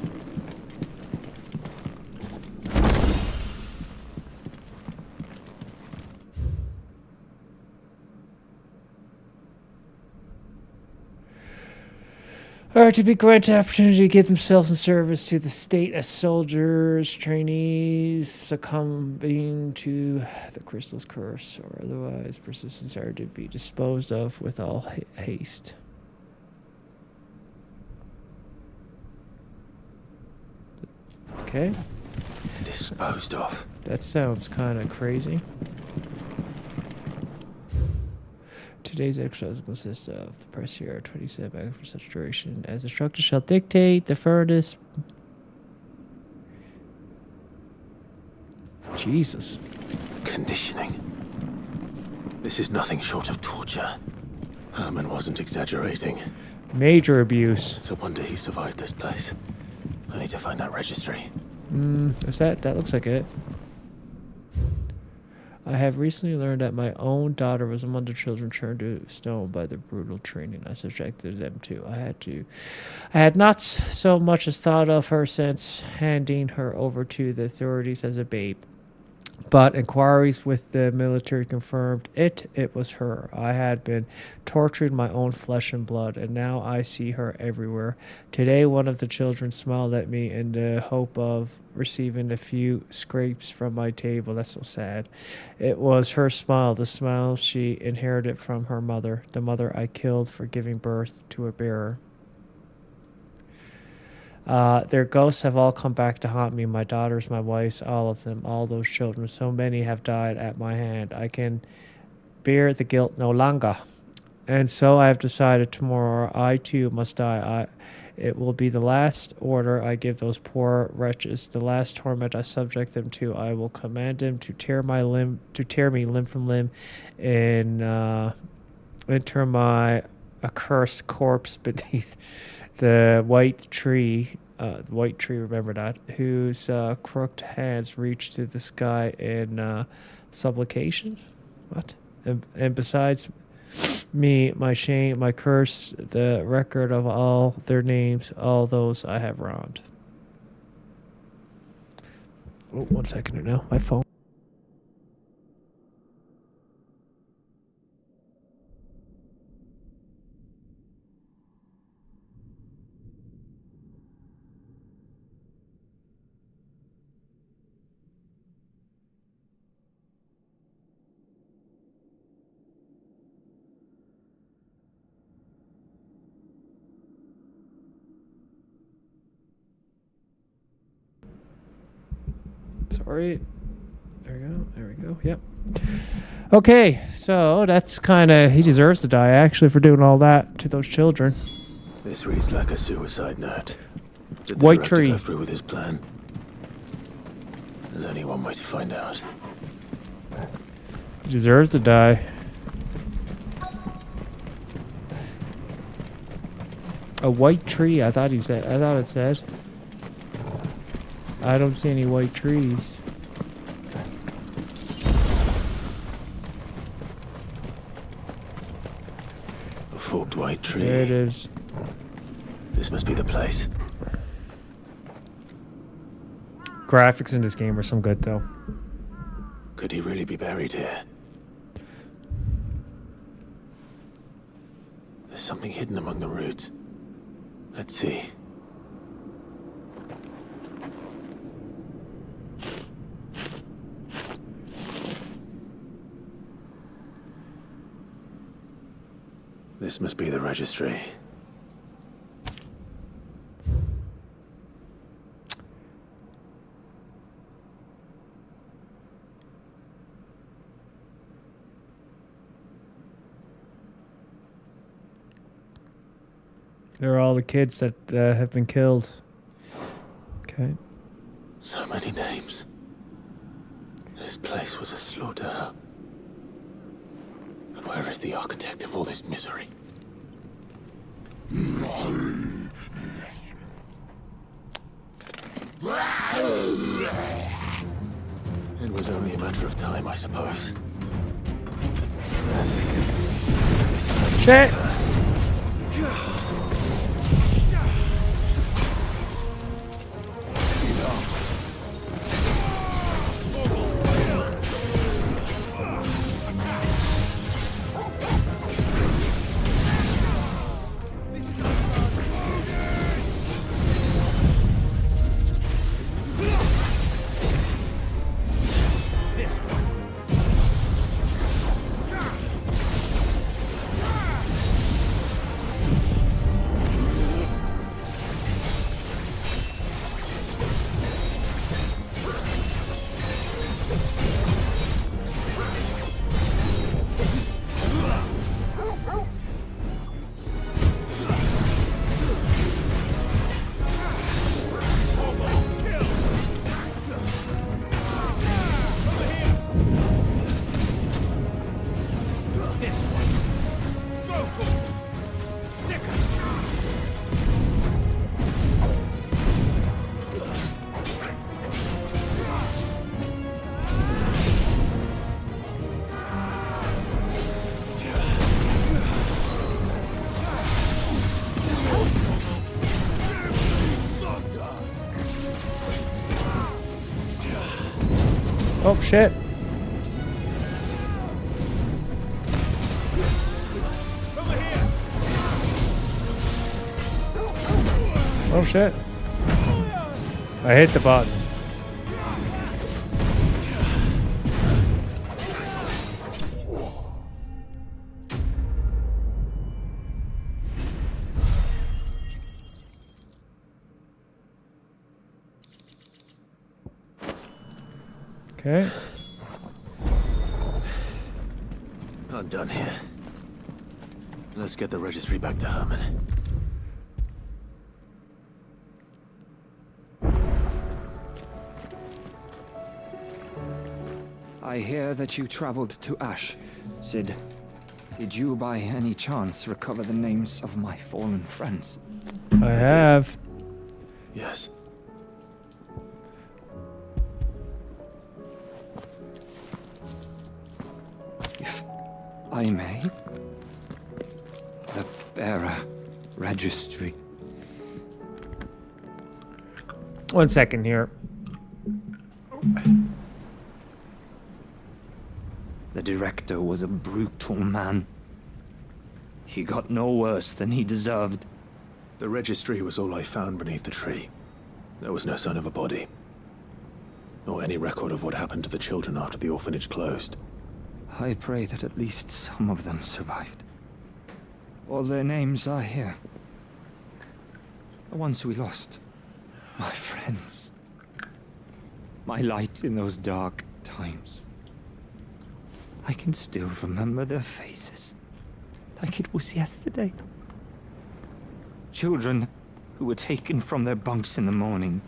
Are to be granted opportunity to give themselves in service to the state as soldiers, trainees, succumbing to the crystal's curse, or otherwise persistence are to be disposed of with all haste. Okay. Disposed of. That sounds kind of crazy. Today's exercise will consist of the press here 27 back for such duration as instructor shall dictate the furnace. Jesus. Conditioning. This is nothing short of torture. Herman wasn't exaggerating. Major abuse. It's a wonder he survived this place. I need to find that registry. Is that looks like it. I have recently learned that my own daughter was among the children turned to stone by the brutal training I subjected them to. I had not so much as thought of her since handing her over to the authorities as a babe. But inquiries with the military confirmed it was her. I had been torturing my own flesh and blood, and now I see her everywhere. Today, one of the children smiled at me in the hope of receiving a few scrapes from my table. That's so sad. It was her smile, the smile she inherited from her mother, the mother I killed for giving birth to a bearer. Their ghosts have all come back to haunt me. My daughters, my wives, all of them, all those children. So many have died at my hand. I can bear the guilt no longer. And so I have decided tomorrow I too must die. It will be the last order I give those poor wretches, the last torment I subject them to. I will command them to tear me limb from limb, and enter my accursed corpse beneath the white tree. Remember that, whose crooked hands reach to the sky in supplication. What? And besides me, my shame, my curse, the record of all their names, all those I have wronged. Oh, 1 second here now. My phone. Sorry. There we go. Yep. Okay, so that's kind of... He deserves to die, actually, for doing all that to those children. This reads like a suicide note. Did the White director tree. go through with his plan? There's only one way to find out. He deserves to die. A white tree, I thought it said. I don't see any white trees. A forked white tree. There it is. This must be the place. Graphics in this game are some good though. Could he really be buried here? There's something hidden among the roots. Let's see. This must be the registry. They're all the kids that have been killed. Okay. So many names. This place was a slaughterhouse. And where is the architect of all this misery? It was only a matter of time, I suppose. Shit! Oh shit. Oh shit. I hit the button. Okay. I'm done here. Let's get the registry back to Herman. I hear that you traveled to Ash, Sid. Did you by any chance recover the names of my fallen friends? I have. Yes. If I may, the bearer registry. 1 second here. The director was a brutal man. He got no worse than he deserved. The registry was all I found beneath the tree. There was no sign of a body. Or any record of what happened to the children after the orphanage closed. I pray that at least some of them survived. All their names are here. The ones we lost. My friends. My light in those dark times. I can still remember their faces, like it was yesterday. Children who were taken from their bunks in the morning,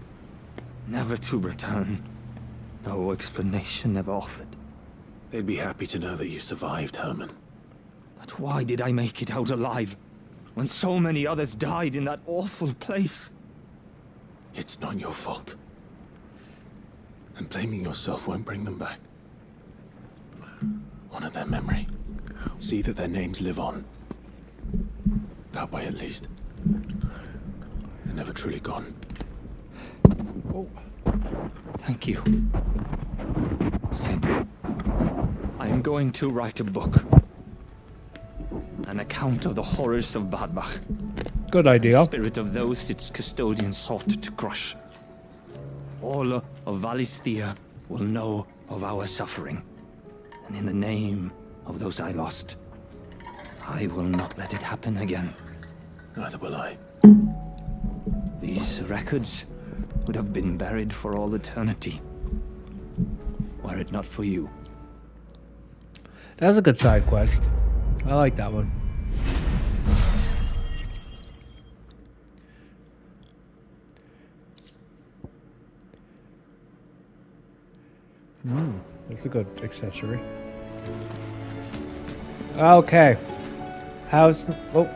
never to return. No explanation ever offered. They'd be happy to know that you survived, Herman. But why did I make it out alive when so many others died in that awful place? It's not your fault. And blaming yourself won't bring them back. Honor their memory. See that their names live on. That way, at least. They're never truly gone. Oh. Thank you. Sid, I am going to write a book. An account of the horrors of Badbach. Good idea. The spirit of those its custodians sought to crush. All of Valisthea will know of our suffering. And in the name of those I lost, I will not let it happen again. Neither will I. These records would have been buried for all eternity, were it not for you. That was a good side quest. I like that one. That's a good accessory. Okay. How's... Oh.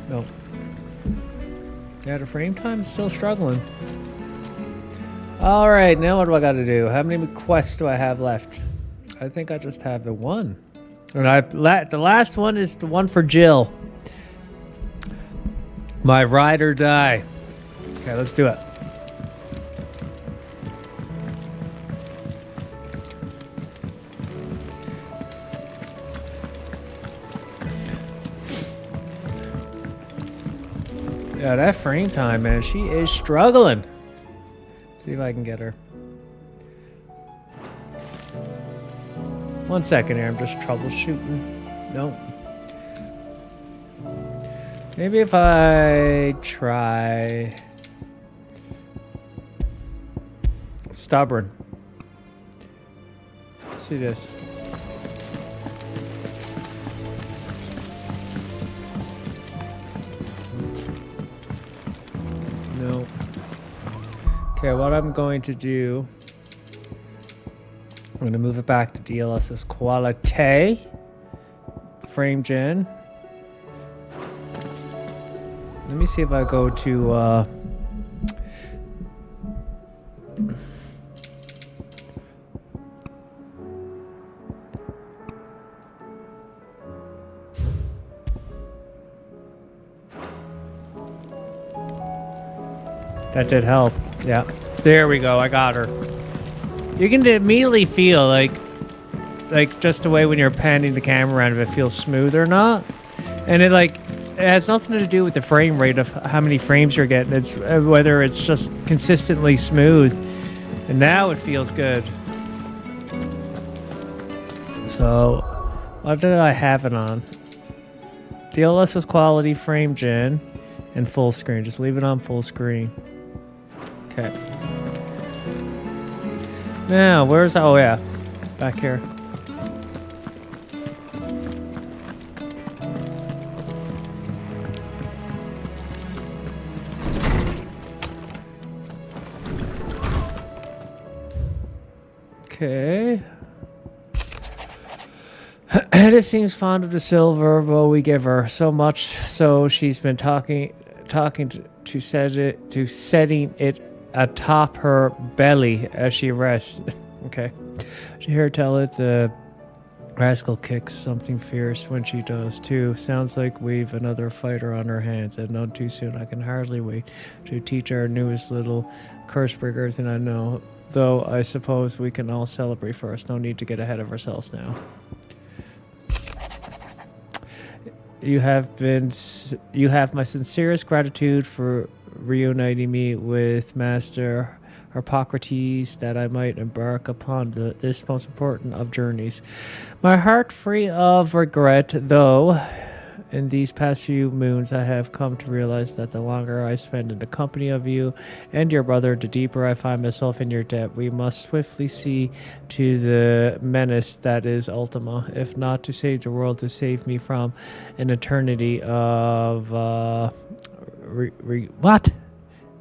No. Yeah, the frame time is still struggling. Alright, now what do I gotta do? How many quests do I have left? I think I just have the one. And the last one is the one for Jill. My ride or die. Okay, let's do it. Yeah, that frame time, man. She is struggling. See if I can get her. 1 second here. I'm just troubleshooting. Nope. Maybe if I try... Stubborn. Let's see this. No. Okay, what I'm going to do, I'm going to move it back to DLSS quality, frame gen. Let me see if I go to that did help. Yeah. There we go. I got her. You can immediately feel like just the way when you're panning the camera around if it feels smooth or not. And it has nothing to do with the frame rate of how many frames you're getting. It's whether it's just consistently smooth. And now it feels good. So, what did I have it on? DLSS quality, frame gen, and full screen. Just leave it on full screen. Okay. Now, where's... Oh, yeah. Back here. Okay. Edith seems fond of the silver bow we give her so much, so she's been talking to setting it atop her belly as she rests. Okay. She hear her tell it the rascal kicks something fierce when she does too. Sounds like we've another fighter on our hands, and none too soon. I can hardly wait to teach our newest little curse bringers, and I know. Though I suppose we can all celebrate first. No need to get ahead of ourselves now. You have my sincerest gratitude for reuniting me with Master Harpocrates, that I might embark upon this most important of journeys. My heart free of regret, though, in these past few moons I have come to realize that the longer I spend in the company of you and your brother, the deeper I find myself in your debt. We must swiftly see to the menace that is Ultima, if not to save the world, to save me from an eternity of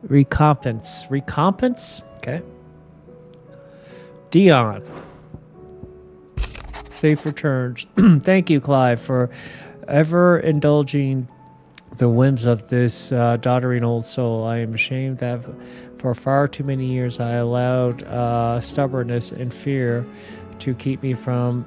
recompense. Recompense? Okay. Dion. Safe returns. Thank you, Clive, for ever indulging the whims of this doddering old soul. I am ashamed that for far too many years I allowed stubbornness and fear to keep me from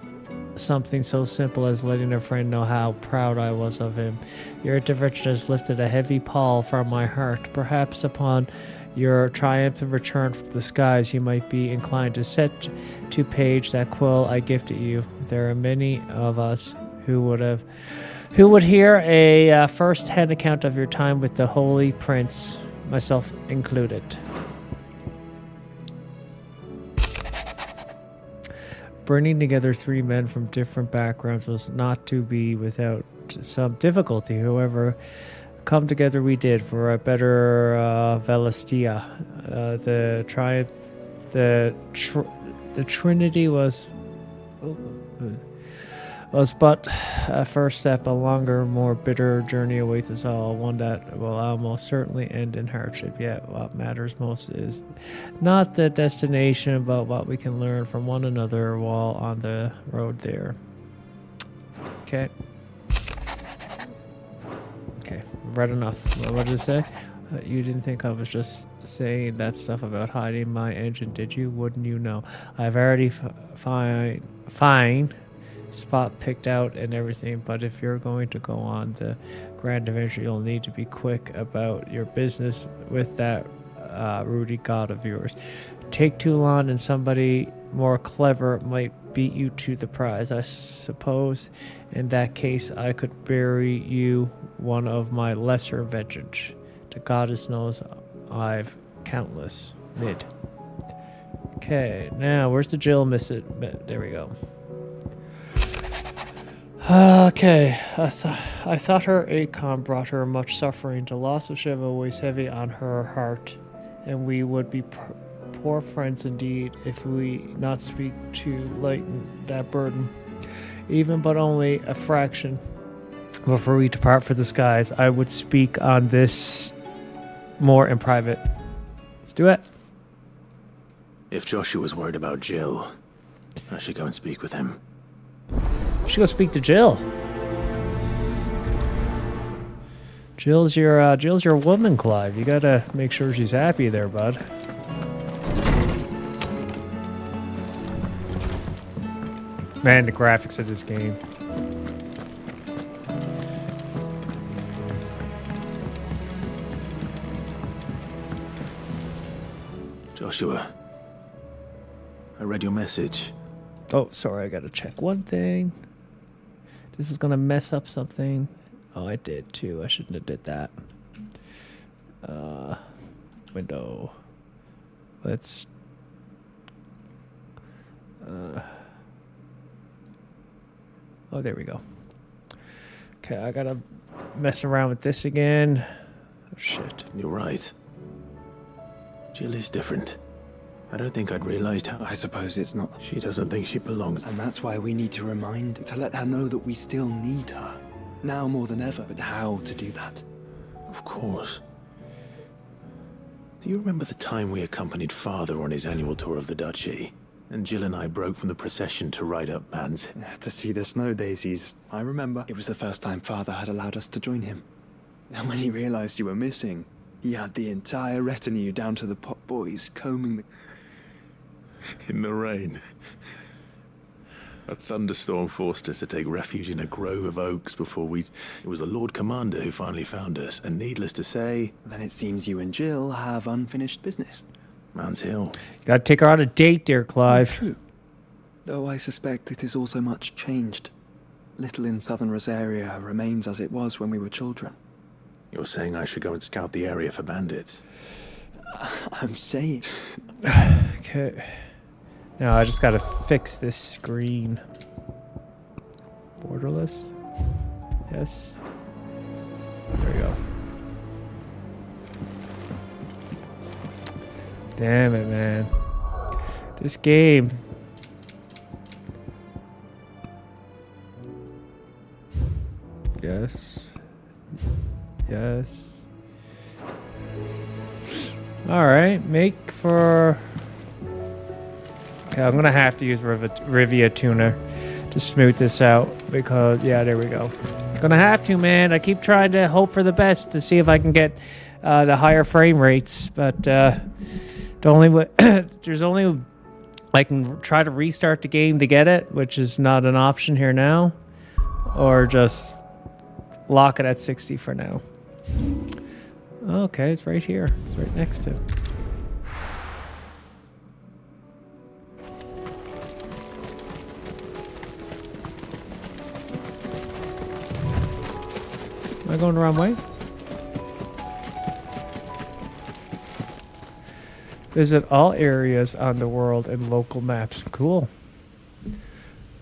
something so simple as letting a friend know how proud I was of him. Your intervention has lifted a heavy pall from my heart. Perhaps upon your triumphant return from the skies, you might be inclined to set to page that quill I gifted you. There are many of us who would hear a first-hand account of your time with the Holy Prince, myself included. Bringing together three men from different backgrounds was not to be without some difficulty. However, come together we did for a better Velastia. The Trinity was but a first step. A longer, more bitter journey awaits us all, one that will almost certainly end in hardship. Yet what matters most is not the destination, but what we can learn from one another while on the road there. Okay. Okay, read enough. What did it say? You didn't think I was just saying that stuff about hiding my engine, did you? Wouldn't you know? I've already fine spot picked out and everything, but if you're going to go on the grand adventure, you'll need to be quick about your business with that Rudy god of yours. Take too long and somebody more clever might beat you to the prize. I suppose in that case I could bury you one of my lesser vengeance. The goddess knows I've countless. Mid. Okay, now where's the Jill miss it? There we go. Okay, I thought her Acon brought her much suffering. The loss of Shiva weighs heavy on her heart, and we would be poor friends indeed if we not speak to lighten that burden, even but only a fraction. Before we depart for the skies, I would speak on this more in private. Let's do it. If Joshua's worried about Jill, I should go and speak with him. You should go speak to Jill. Jill's your woman, Clive. You gotta make sure she's happy there, bud. Man, the graphics of this game. Joshua, I read your message. Oh, sorry, I gotta check one thing. This is gonna mess up something. Oh, I did too. I shouldn't have did that. Window. Let's... oh, there we go. Okay, I gotta mess around with this again. Oh, shit. You're right. Jill is different. I don't think I'd realized how... I suppose it's not. She doesn't think she belongs. And that's why we need to let her know that we still need her. Now more than ever. But how to do that? Of course. Do you remember the time we accompanied Father on his annual tour of the Duchy? And Jill and I broke from the procession to ride up Man's... To see the snow daisies. I remember. It was the first time Father had allowed us to join him. And when he realized you were missing, he had the entire retinue down to the pot boys combing the... in the rain. A thunderstorm forced us to take refuge in a grove of oaks before we... It was the Lord Commander who finally found us, and needless to say... Then it seems you and Jill have unfinished business. Man's Hill. You gotta take her on a date, dear Clive. True. Though I suspect it is also much changed. Little in southern Rosaria remains as it was when we were children. You're saying I should go and scout the area for bandits? I'm saying... Okay. Now I just gotta fix this screen. Borderless? Yes. There we go. Damn it, man. This game. Yes. Yes. Alright, make for... Okay, I'm gonna have to use Rivia Tuner to smooth this out because, yeah, there we go. Gonna have to, man. I keep trying to hope for the best to see if I can get the higher frame rates, but there's only I can try to restart the game to get it, which is not an option here now, or just lock it at 60 for now. Okay, it's right here. It's right next to. Am I going the wrong way? Visit all areas on the world and local maps. Cool.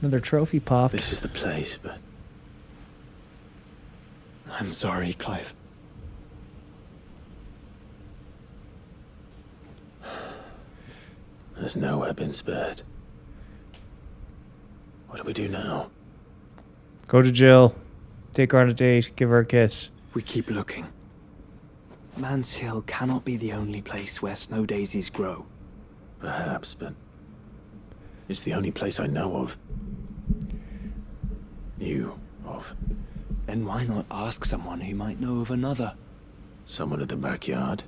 Another trophy pop. This is the place, but... I'm sorry, Clive. There's nowhere been spared. What do we do now? Go to Jill. Take her on a date. Give her a kiss. We keep looking. Man's Hill cannot be the only place where snow daisies grow. Perhaps, but it's the only place I know of. Knew of. Then why not ask someone who might know of another? Someone at the backyard.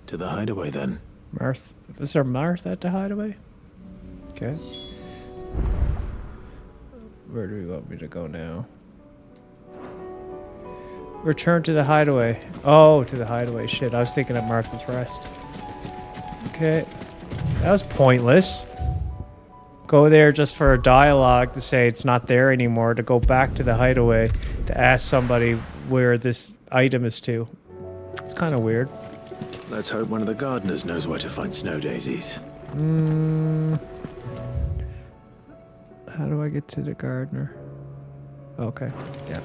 To the hideaway, then. Marth. Is there Marth at the hideaway? Okay. Where do we want me to go now? Return to the hideaway. Oh, to the hideaway. Shit, I was thinking of Martha's Rest. Okay. That was pointless. Go there just for a dialogue to say it's not there anymore, to go back to the hideaway to ask somebody where this item is to. It's kind of weird. Let's hope one of the gardeners knows where to find snow daisies. How do I get to the gardener? Okay, yeah.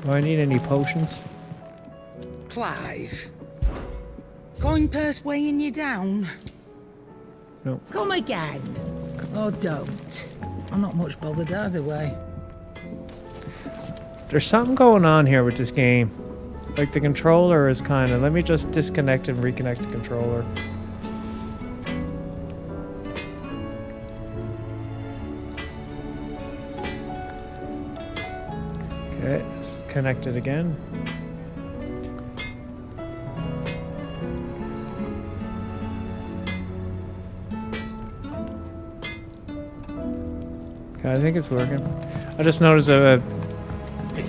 Do I need any potions? Clive. Going purse weighing you down? No. Come again. Or don't. I'm not much bothered either way. There's something going on here with this game. Like the controller is kind of... Let me just disconnect and reconnect the controller. Okay, it's connected again. Okay, I think it's working. I just noticed a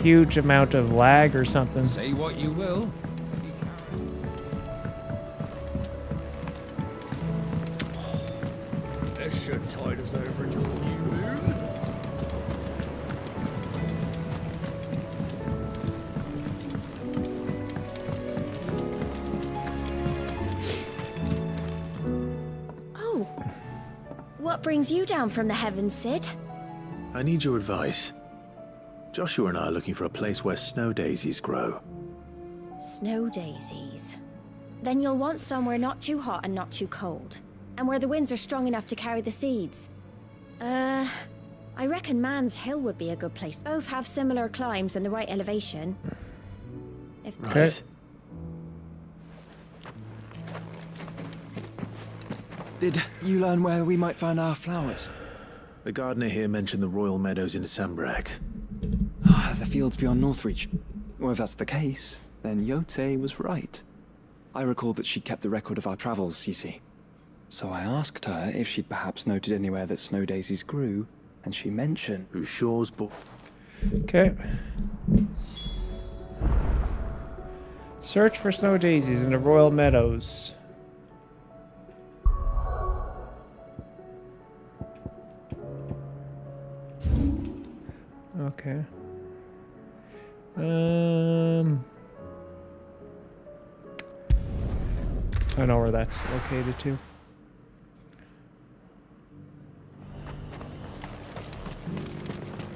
huge amount of lag or something. Say what you will. This should tide us over till the new moon. Oh. What brings you down from the heavens, Sid? I need your advice. Joshua and I are looking for a place where snow daisies grow. Snow daisies. Then you'll want somewhere not too hot and not too cold. And where the winds are strong enough to carry the seeds. I reckon Man's Hill would be a good place. Both have similar climbs and the right elevation. If Right. Did you learn where we might find our flowers? The gardener here mentioned the royal meadows in Sambrak. The fields beyond Northreach. Well, if that's the case, then Yote was right. I recalled that she kept the record of our travels, you see. So I asked her if she'd perhaps noted anywhere that snow daisies grew, and she mentioned... Whose shores Okay. Search for snow daisies in the Royal Meadows. Okay. I know where that's located too.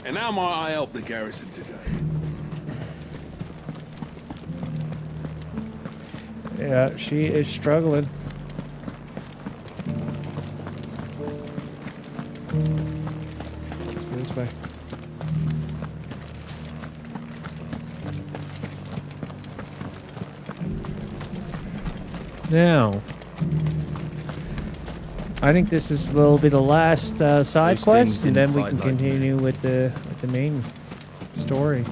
And how might I help the garrison today? Yeah, she is struggling. Let's go this way. Now, I think this will be the last side quest, and then we can continue with the main story.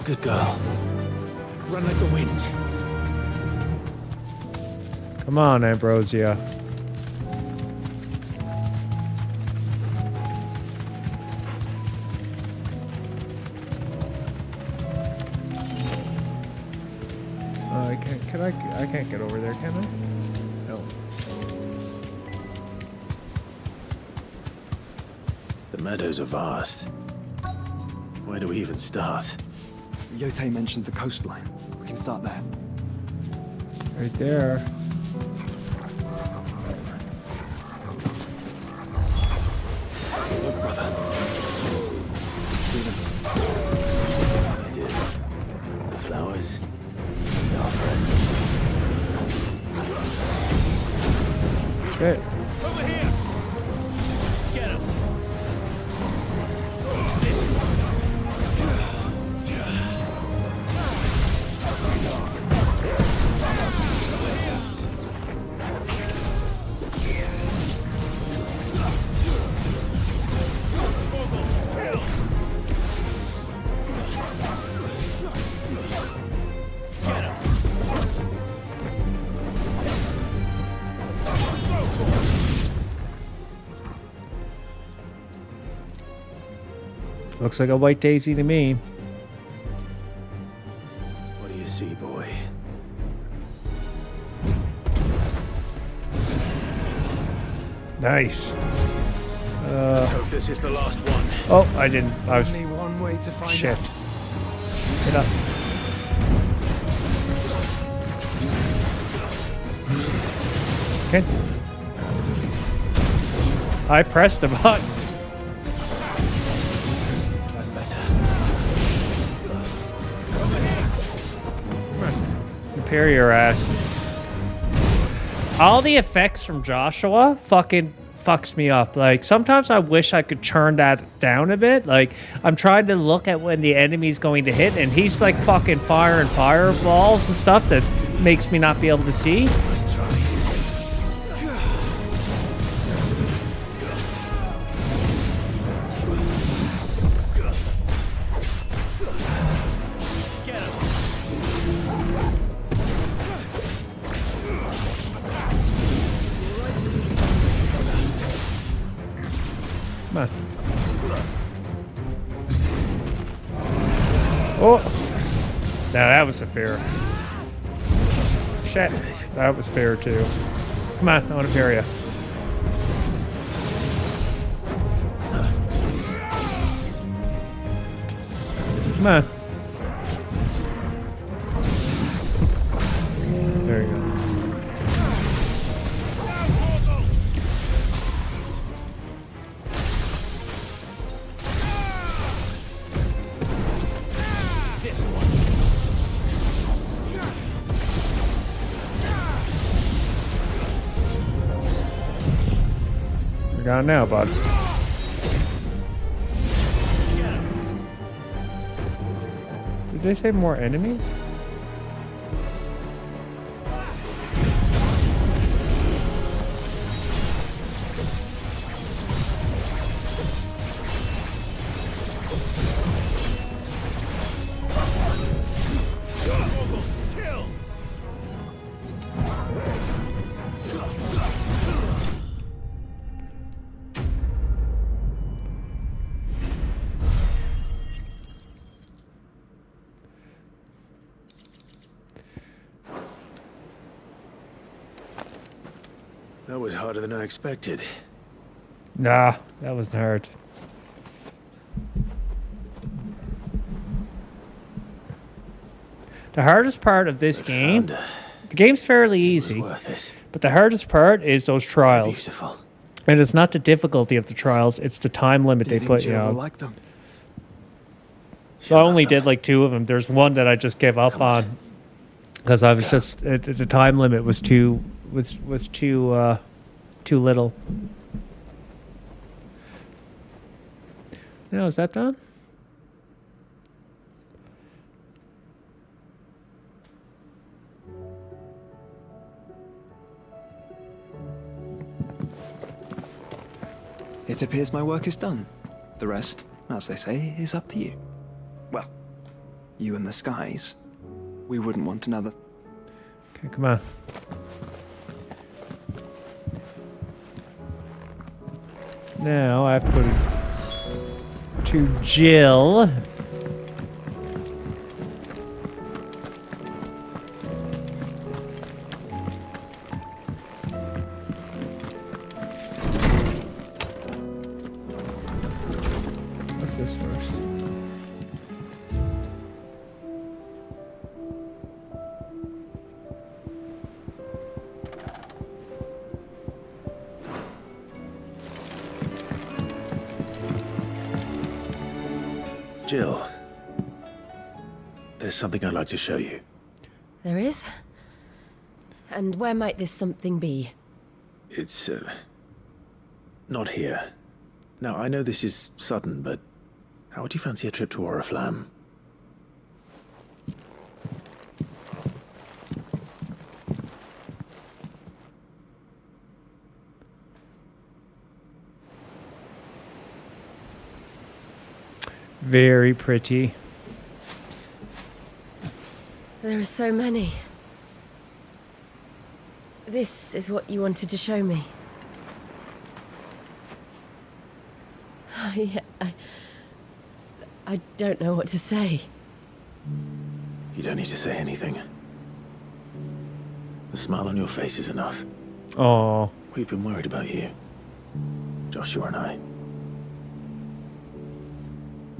Good girl. Run like the wind. Come on, Ambrosia. I can't get over there, can I? No. The meadows are vast. Where do we even start? Yote mentioned the coastline. We can start there. Right there. Look, brother. See them? I did. The flowers. Our friends. Shit. Over here! Get him! Looks like a white daisy to me. What do you see, boy? Nice. Let's hope this is the last one. Oh, I didn't. I was. Only one way to find Shit. out. Get up. Can't. I pressed a button. That's better. Repair your ass. All the effects from Joshua fucking fucks me up. Like, sometimes I wish I could turn that down a bit. Like, I'm trying to look at when the enemy's going to hit, and he's like fucking firing fireballs and stuff that makes me not be able to see. Let's try. Come on. Oh! Now that was a fair. Shit. That was fair too. Come on, I want to parry you. Come on. There you go. You're gone now, bud. Did they say more enemies? That was harder than I expected. Nah, that wasn't hard. The hardest part of this game, the game's fairly easy, but the hardest part is those trials. Beautiful. And it's not the difficulty of the trials, it's the time limit they put you on. Like them? So I only did like 2 of them. There's one that I just gave up on because I was just the time limit was too little. Now, is that done? It appears my work is done. The rest, as they say, is up to you. Well, you and the skies. We wouldn't want another... Okay, come on. Now I have to go to Jill. What's this first? Jill, there's something I'd like to show you. There is? And where might this something be? It's, not here. Now, I know this is sudden, but how would you fancy a trip to Oriflamme? Very pretty. There are so many. This is what you wanted to show me. Yeah, I don't know what to say. You don't need to say anything. The smile on your face is enough. Oh. We've been worried about you, Joshua and I.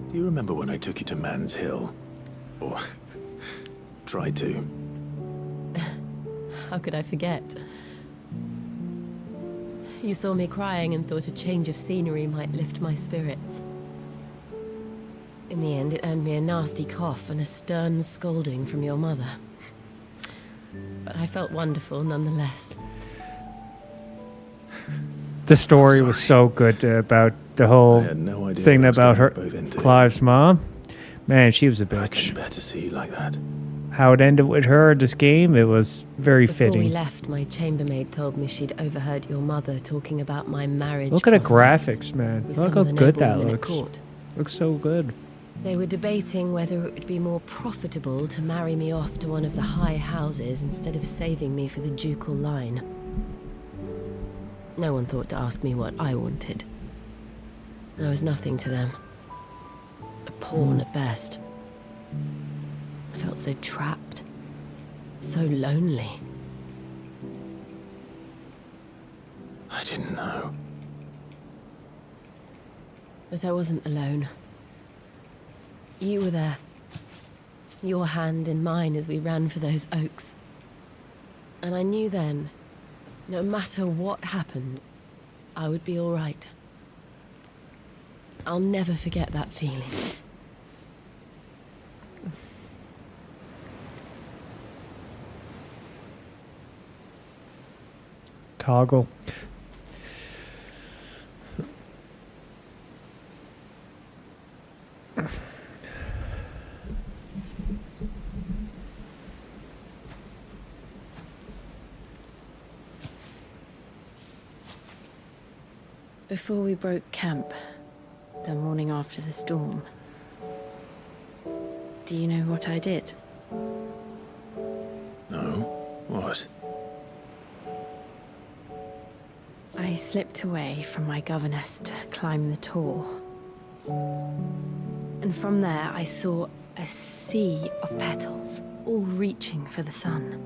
Do you remember when I took you to Man's Hill? Or tried to? How could I forget? You saw me crying and thought a change of scenery might lift my spirits. In the end, it earned me a nasty cough and a stern scolding from your mother. But I felt wonderful nonetheless. The story was so good about the whole thing about her, Clive's mom. Man, she was a bitch. I couldn't bear to see you like that. How it ended with her, this game, it was very Before fitting. we left, my chambermaid told me she'd overheard your mother talking about my marriage. Look at the prospects graphics, man. with Look some how of the good that noblewomen at looks. court. Looks so good. They were debating whether it would be more profitable to marry me off to one of the high houses instead of saving me for the ducal line. No one thought to ask me what I wanted. I was nothing to them. A pawn at best. I felt so trapped. So lonely. I didn't know. But I wasn't alone. You were there. Your hand in mine as we ran for those oaks. And I knew then, no matter what happened, I would be all right. I'll never forget that feeling. Toggle. Before we broke camp, the morning after the storm, do you know what I did? No? What? I slipped away from my governess to climb the tor. And from there I saw a sea of petals, all reaching for the sun.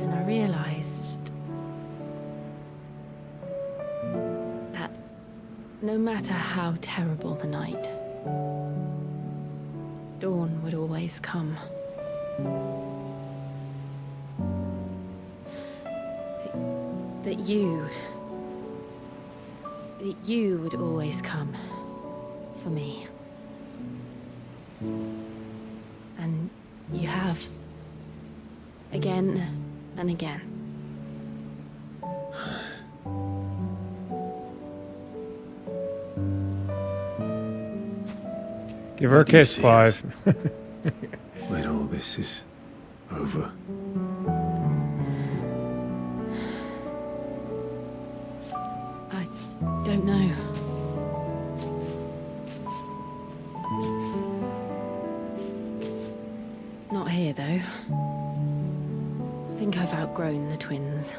And I realized that no matter how terrible the night, dawn would always come. That you would always come for me. And you have. Again and again. Give her a kiss, Clive. When all this is over. I don't know. Not here, though. I think I've outgrown the twins.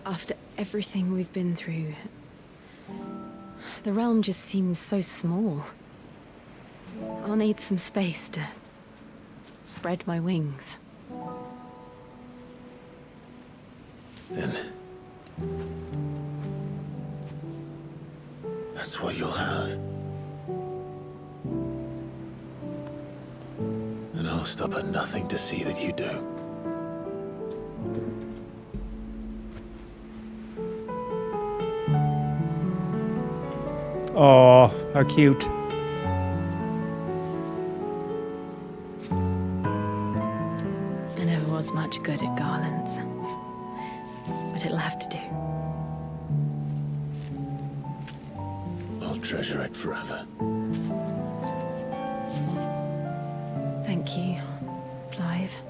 After everything we've been through, the realm just seems so small. I'll need some space to spread my wings. And that's what you'll have. And I'll stop at nothing to see that you do. Oh, how cute. I never was much good at garlands, but it'll have to do. I'll treasure it forever. Thank you, Clive.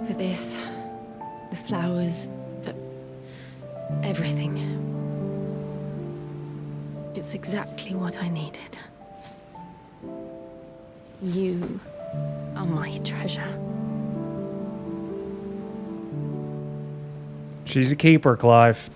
For this, the flowers, for everything. It's exactly what I needed. You are my treasure. She's a keeper, Clive.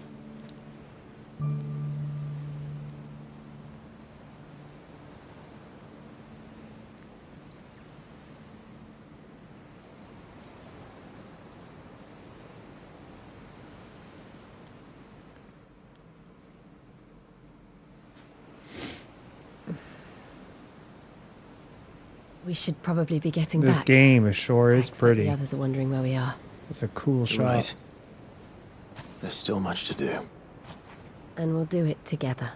We should probably be getting This back. game sure is The pretty. others are wondering where we are. It's a cool shot. Right. There's still much to do. And we'll do it together.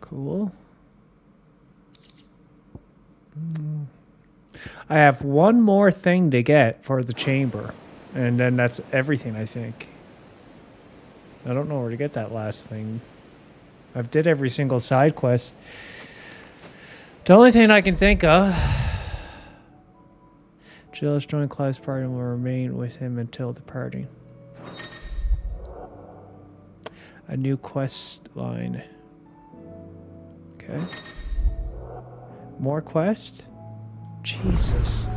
Cool. I have one more thing to get for the chamber, and then that's everything, I think. I don't know where to get that last thing. I've did every single side quest. The only thing I can think of... Jill has joined Clive's party and will remain with him until departing. A new quest line. Okay. More quest? Jesus.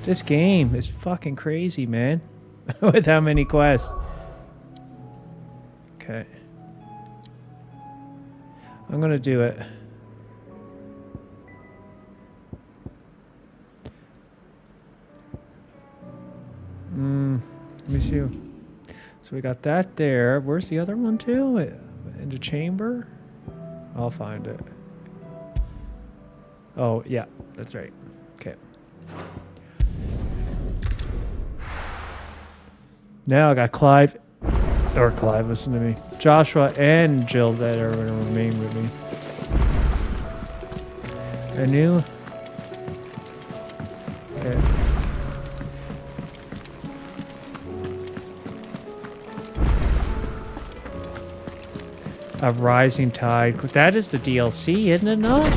This game is fucking crazy, man. With how many quests. Okay. I'm gonna do it. Let me see. So we got that there. Where's the other one too? In the chamber? I'll find it. Oh, yeah, that's right. Okay. Now I got Clive, listen to me. Joshua and Jill that are going to remain with me. I knew. Okay. A rising tide. That is the DLC, isn't it not?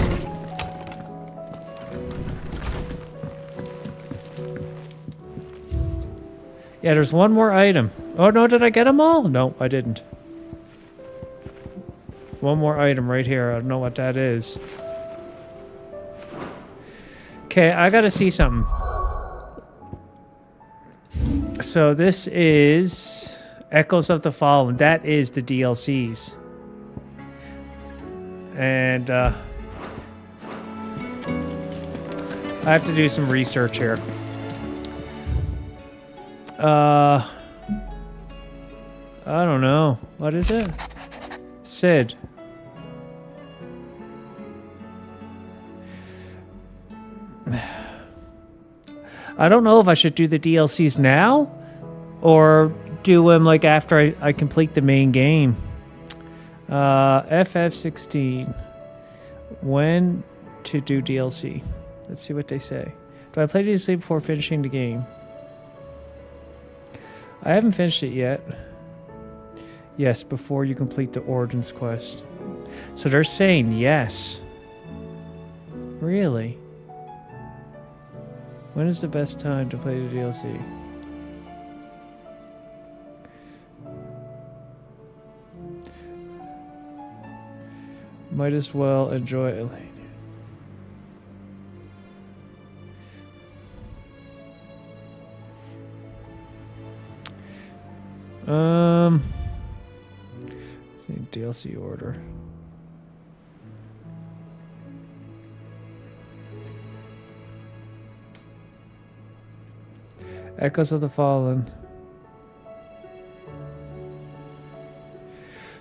Yeah, there's one more item. Oh, no, did I get them all? No, I didn't. One more item right here. I don't know what that is. Okay, I gotta see something. So this is Echoes of the Fallen. That is the DLCs. And I have to do some research here. I don't know. What is it? Sid. I don't know if I should do the DLCs now or do them like after I complete the main game. FF16. When to do DLC? Let's see what they say. Do I play DLC before finishing the game? I haven't finished it yet. Yes, before you complete the Origins quest. So they're saying yes. Really? When is the best time to play the DLC? Might as well enjoy it. DLC order. Echoes of the Fallen.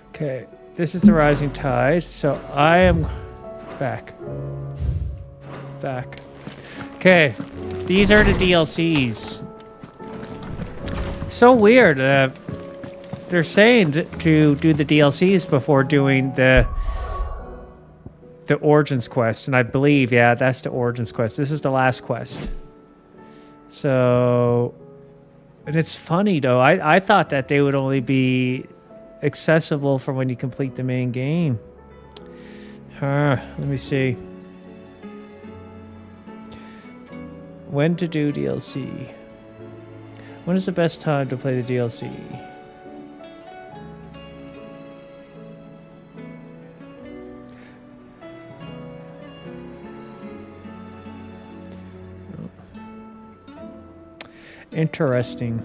Okay, this is the Rising Tide, so I am back. Okay, these are the DLCs. So weird. They're saying to do the DLCs before doing the Origins quest, and I believe, yeah, that's the Origins quest. This is the last quest. So, and it's funny though. I thought that they would only be accessible for when you complete the main game. Let me see. When to do DLC? When is the best time to play the DLC? Interesting.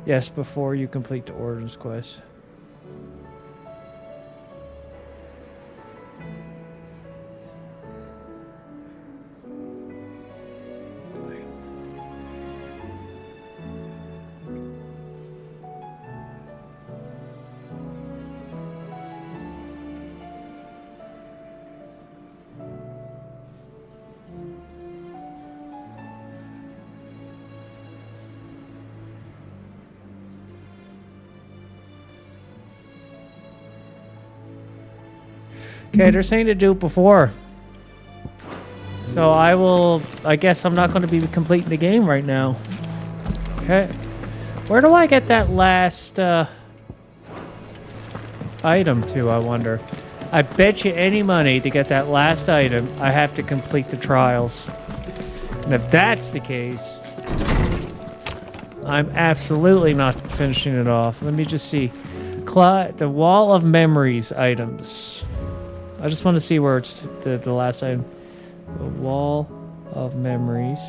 Yes, before you complete the Origins quest. Okay, they're saying to do it before. So I guess I'm not going to be completing the game right now. Okay. Where do I get that last item to, I wonder? I bet you any money to get that last item, I have to complete the trials. And if that's the case, I'm absolutely not finishing it off. Let me just see. The Wall of Memories items. I just want to see where it's the last item. The Wall of Memories.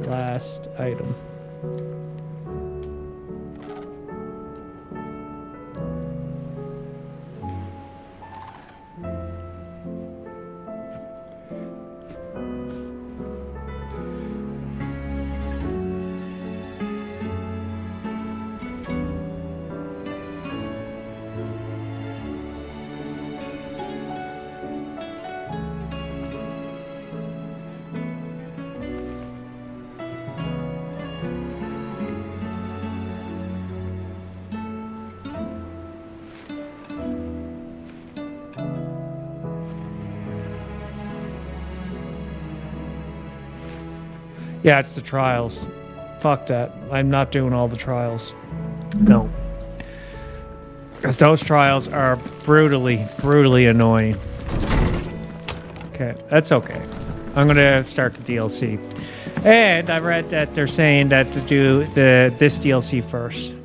Last item. Yeah, it's the trials. Fuck that. I'm not doing all the trials. No. Because those trials are brutally annoying. Okay, that's okay. I'm going to start the DLC. And I read that they're saying that to do this DLC first.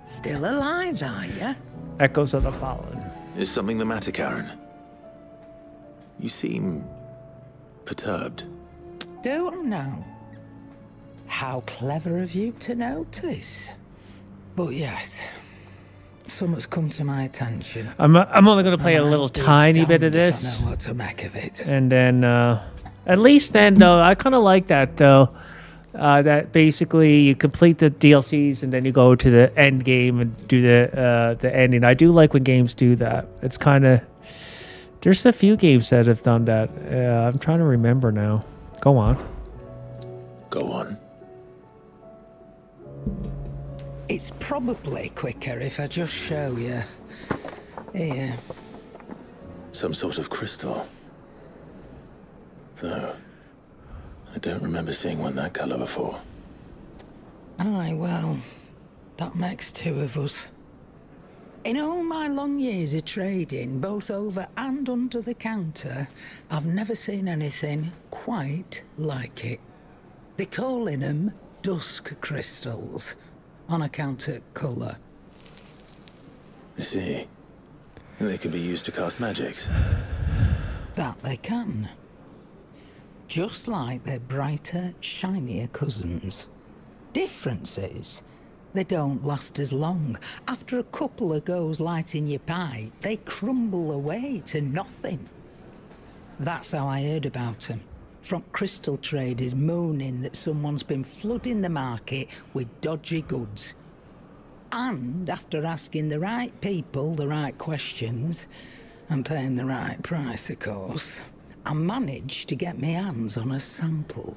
Still alive, are you? Echoes of the Fallen. Is something the matter, Karen? You seem perturbed. Don't know. How clever of you to notice. But yes, something's come to my attention. I'm only going to play a little tiny bit of this. I know what to make of it. And then, at least then, though, I kind of like that, though. That basically you complete the DLCs and then you go to the end game and do the ending. I do like when games do that. It's kind of... There's a few games that have done that. I'm trying to remember now. Go on. Go on. It's probably quicker if I just show you. Here. Some sort of crystal. Though, I don't remember seeing one that color before. Aye, well, that makes two of us. In all my long years of trading, both over and under the counter, I've never seen anything quite like it. They're calling them dusk crystals, on account of colour. I see. They could be used to cast magics. That they can. Just like their brighter, shinier cousins. Difference is, they don't last as long. After a couple of goes lighting your pipe, they crumble away to nothing. That's how I heard about them. From crystal traders moaning that someone's been flooding the market with dodgy goods. And after asking the right people the right questions, and paying the right price, of course, I managed to get my hands on a sample.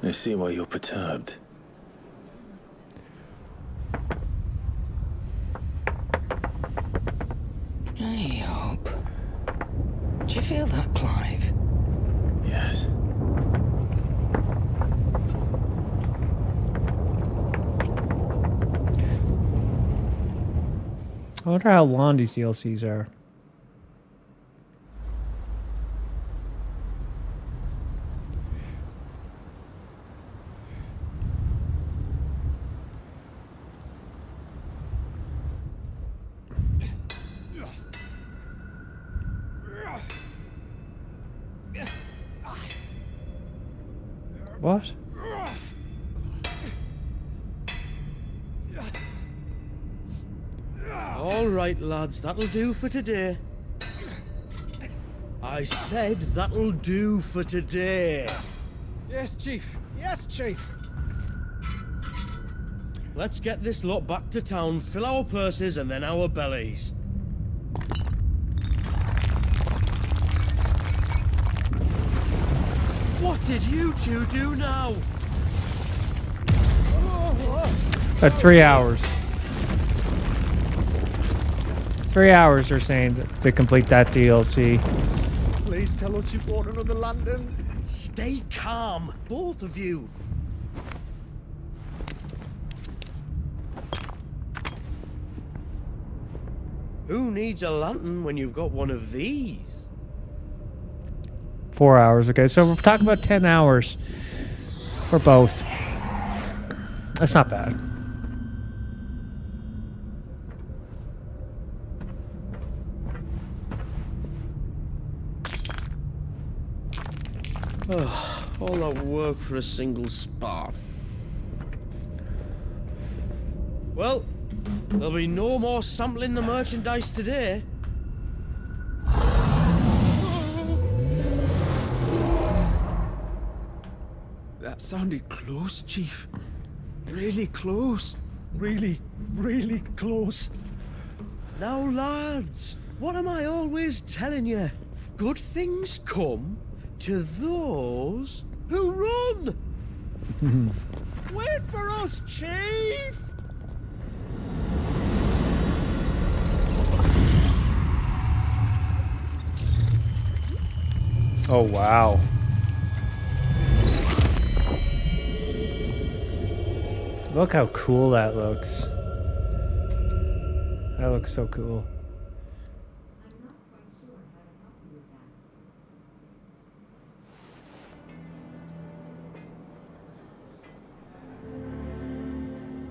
I see why you're perturbed. Hey, Hope. Do you feel that, Clive? Yes. I wonder how long these DLCs are. What? All right, lads, that'll do for today. I said that'll do for today. Yes, Chief. Yes, Chief. Let's get this lot back to town, fill our purses and then our bellies. What did you two do now? About 3 hours. 3 hours they're saying to complete that DLC. Please tell us you bought another lantern. Stay calm, both of you. Who needs a lantern when you've got one of these? 4 hours, okay. So we're talking about 10 hours for both. That's not bad. All that work for a single spark. Well, there'll be no more sampling the merchandise today. That sounded close, Chief. Really close. Really, really close. Now, lads, what am I always telling you? Good things come to those who run. Wait for us, Chief! Oh, wow. Look how cool that looks. That looks so cool.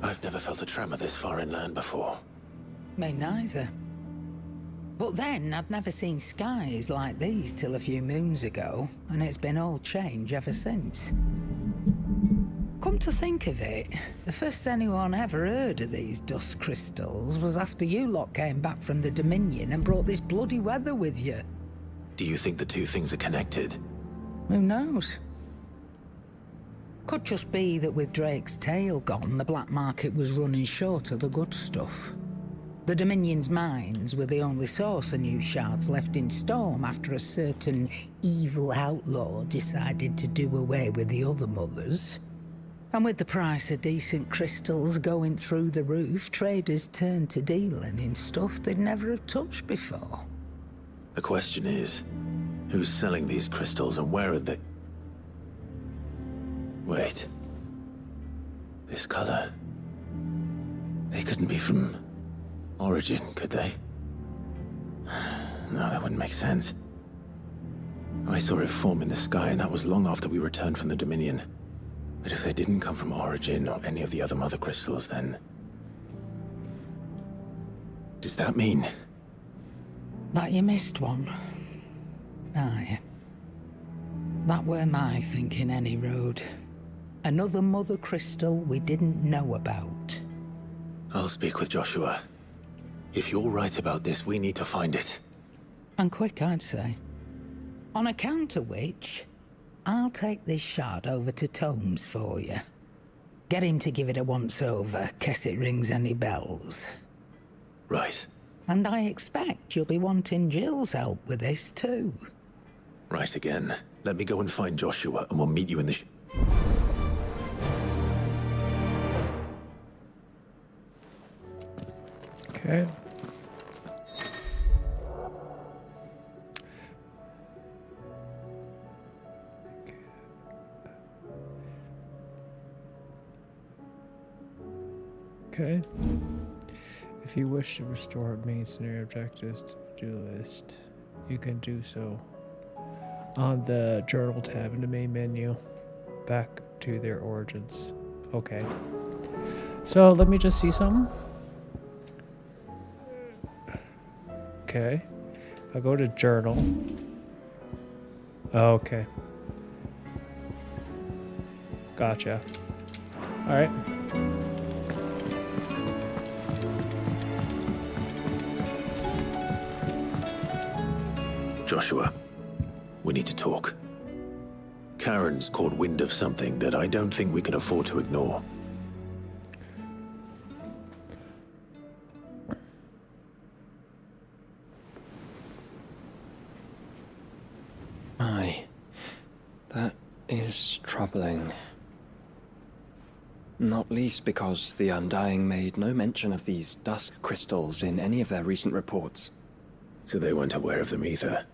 I've never felt a tremor this far inland before. Me neither. But then I'd never seen skies like these till a few moons ago, and it's been all change ever since. Come to think of it, the first anyone ever heard of these dust crystals was after you lot came back from the Dominion and brought this bloody weather with you. Do you think the two things are connected? Who knows? Could just be that with Drake's tail gone, the black market was running short of the good stuff. The Dominion's mines were the only source of new shards left in Storm after a certain evil outlaw decided to do away with the other mothers. And with the price of decent crystals going through the roof, traders turn to dealing in stuff they'd never have touched before. The question is, who's selling these crystals and where are they? Wait. This color. They couldn't be from Origin, could they? No, that wouldn't make sense. I saw it form in the sky, and that was long after we returned from the Dominion. But if they didn't come from Origin or any of the other mother crystals, then... does that mean... that you missed one? Aye. That were my thinking, any road. Another mother crystal we didn't know about. I'll speak with Joshua. If you're right about this, we need to find it. And quick, I'd say. On account of which, I'll take this shard over to Tomes for you. Get him to give it a once-over, case it rings any bells. Right. And I expect you'll be wanting Jill's help with this, too. Right again. Let me go and find Joshua, and we'll meet you in the Okay. Okay. If you wish to restore main scenario objectives to the to-do list, you can do so on the journal tab in the main menu. Back to their origins. Okay. So let me just see something. Okay. If I go to journal. Okay. Gotcha. All right. Joshua, we need to talk. Karen's caught wind of something that I don't think we can afford to ignore. Aye, that is troubling. Not least because the Undying made no mention of these dusk crystals in any of their recent reports. So they weren't aware of them either?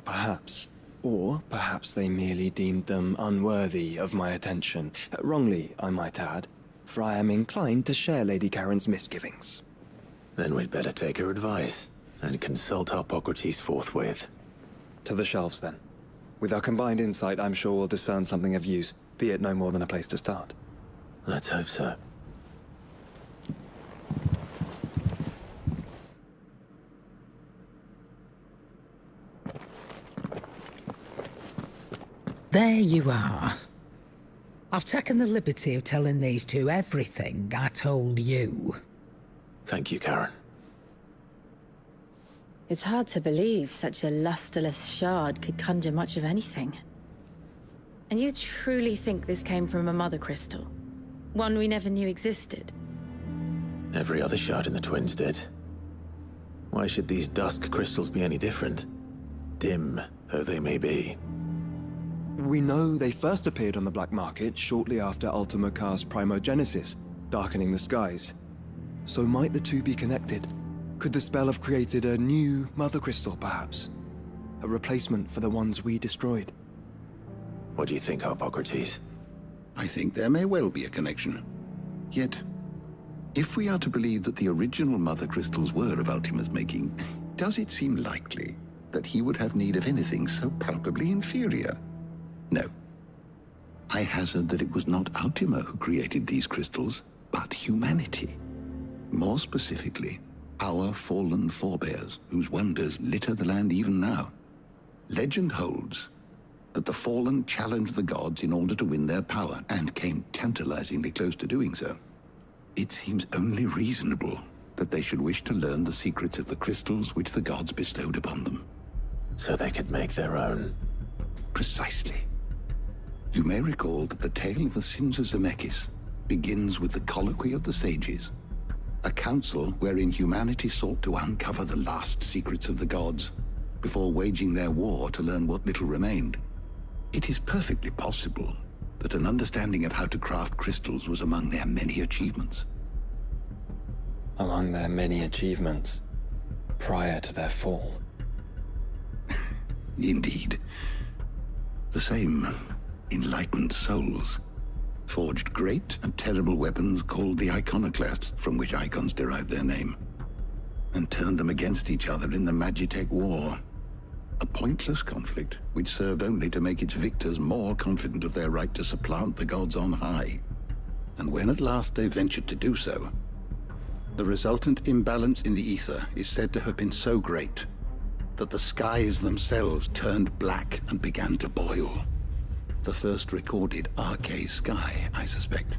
Perhaps. Or perhaps they merely deemed them unworthy of my attention. Wrongly, I might add, for I am inclined to share Lady Karen's misgivings. Then we'd better take her advice and consult Hippocrates forthwith. To the shelves, then. With our combined insight, I'm sure we'll discern something of use, be it no more than a place to start. Let's hope so. There you are. I've taken the liberty of telling these two everything I told you. Thank you, Karen. It's hard to believe such a lusterless shard could conjure much of anything. And you truly think this came from a mother crystal? One we never knew existed? Every other shard in the Twins did. Why should these dusk crystals be any different? Dim though they may be. We know they first appeared on the black market shortly after Ultima Car's primogenesis, darkening the skies. So might the two be connected? Could the spell have created a new mother crystal, perhaps? A replacement for the ones we destroyed? What do you think, Hippocrates? I think there may well be a connection. Yet, if we are to believe that the original mother crystals were of Ultima's making, does it seem likely that he would have need of anything so palpably inferior? No. I hazard that it was not Ultima who created these crystals, but humanity. More specifically, our fallen forebears, whose wonders litter the land even now. Legend holds that the fallen challenged the gods in order to win their power, and came tantalizingly close to doing so. It seems only reasonable that they should wish to learn the secrets of the crystals which the gods bestowed upon them. So they could make their own. Precisely. You may recall that the tale of the sins of Zemeckis begins with the colloquy of the sages, a council wherein humanity sought to uncover the last secrets of the gods before waging their war to learn what little remained. It is perfectly possible that an understanding of how to craft crystals was among their many achievements. Among their many achievements prior to their fall. Indeed. The same enlightened souls forged great and terrible weapons called the iconoclasts, from which icons derived their name, and turned them against each other in the Magitech War. A pointless conflict which served only to make its victors more confident of their right to supplant the gods on high. And when at last they ventured to do so, the resultant imbalance in the ether is said to have been so great that the skies themselves turned black and began to boil. The first recorded Arcade sky, I suspect.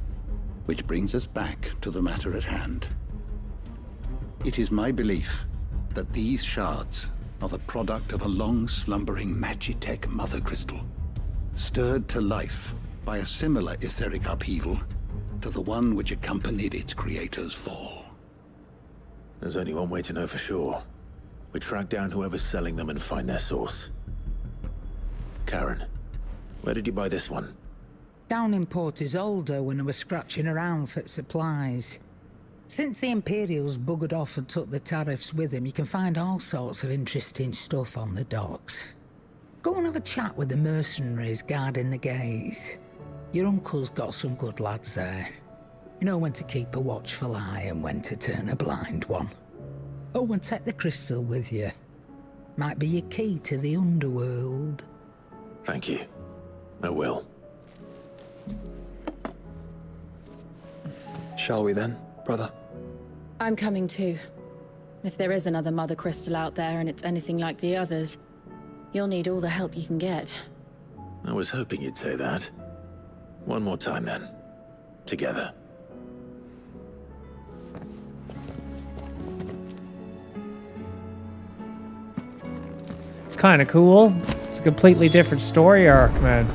Which brings us back to the matter at hand. It is my belief that these shards are the product of a long-slumbering Magitech mother crystal, stirred to life by a similar etheric upheaval to the one which accompanied its creator's fall. There's only one way to know for sure. We track down whoever's selling them and find their source. Karen, where did you buy this one? Down in Port Isolde when I was scratching around for supplies. Since the Imperials buggered off and took the tariffs with them, you can find all sorts of interesting stuff on the docks. Go and have a chat with the mercenaries guarding the gates. Your uncle's got some good lads there. You know when to keep a watchful eye and when to turn a blind one. Oh, and take the crystal with you. Might be your key to the underworld. Thank you. I will. Shall we then, brother? I'm coming too. If there is another mother crystal out there and it's anything like the others, you'll need all the help you can get. I was hoping you'd say that. One more time then. Together. It's kind of cool. It's a completely different story arc, man.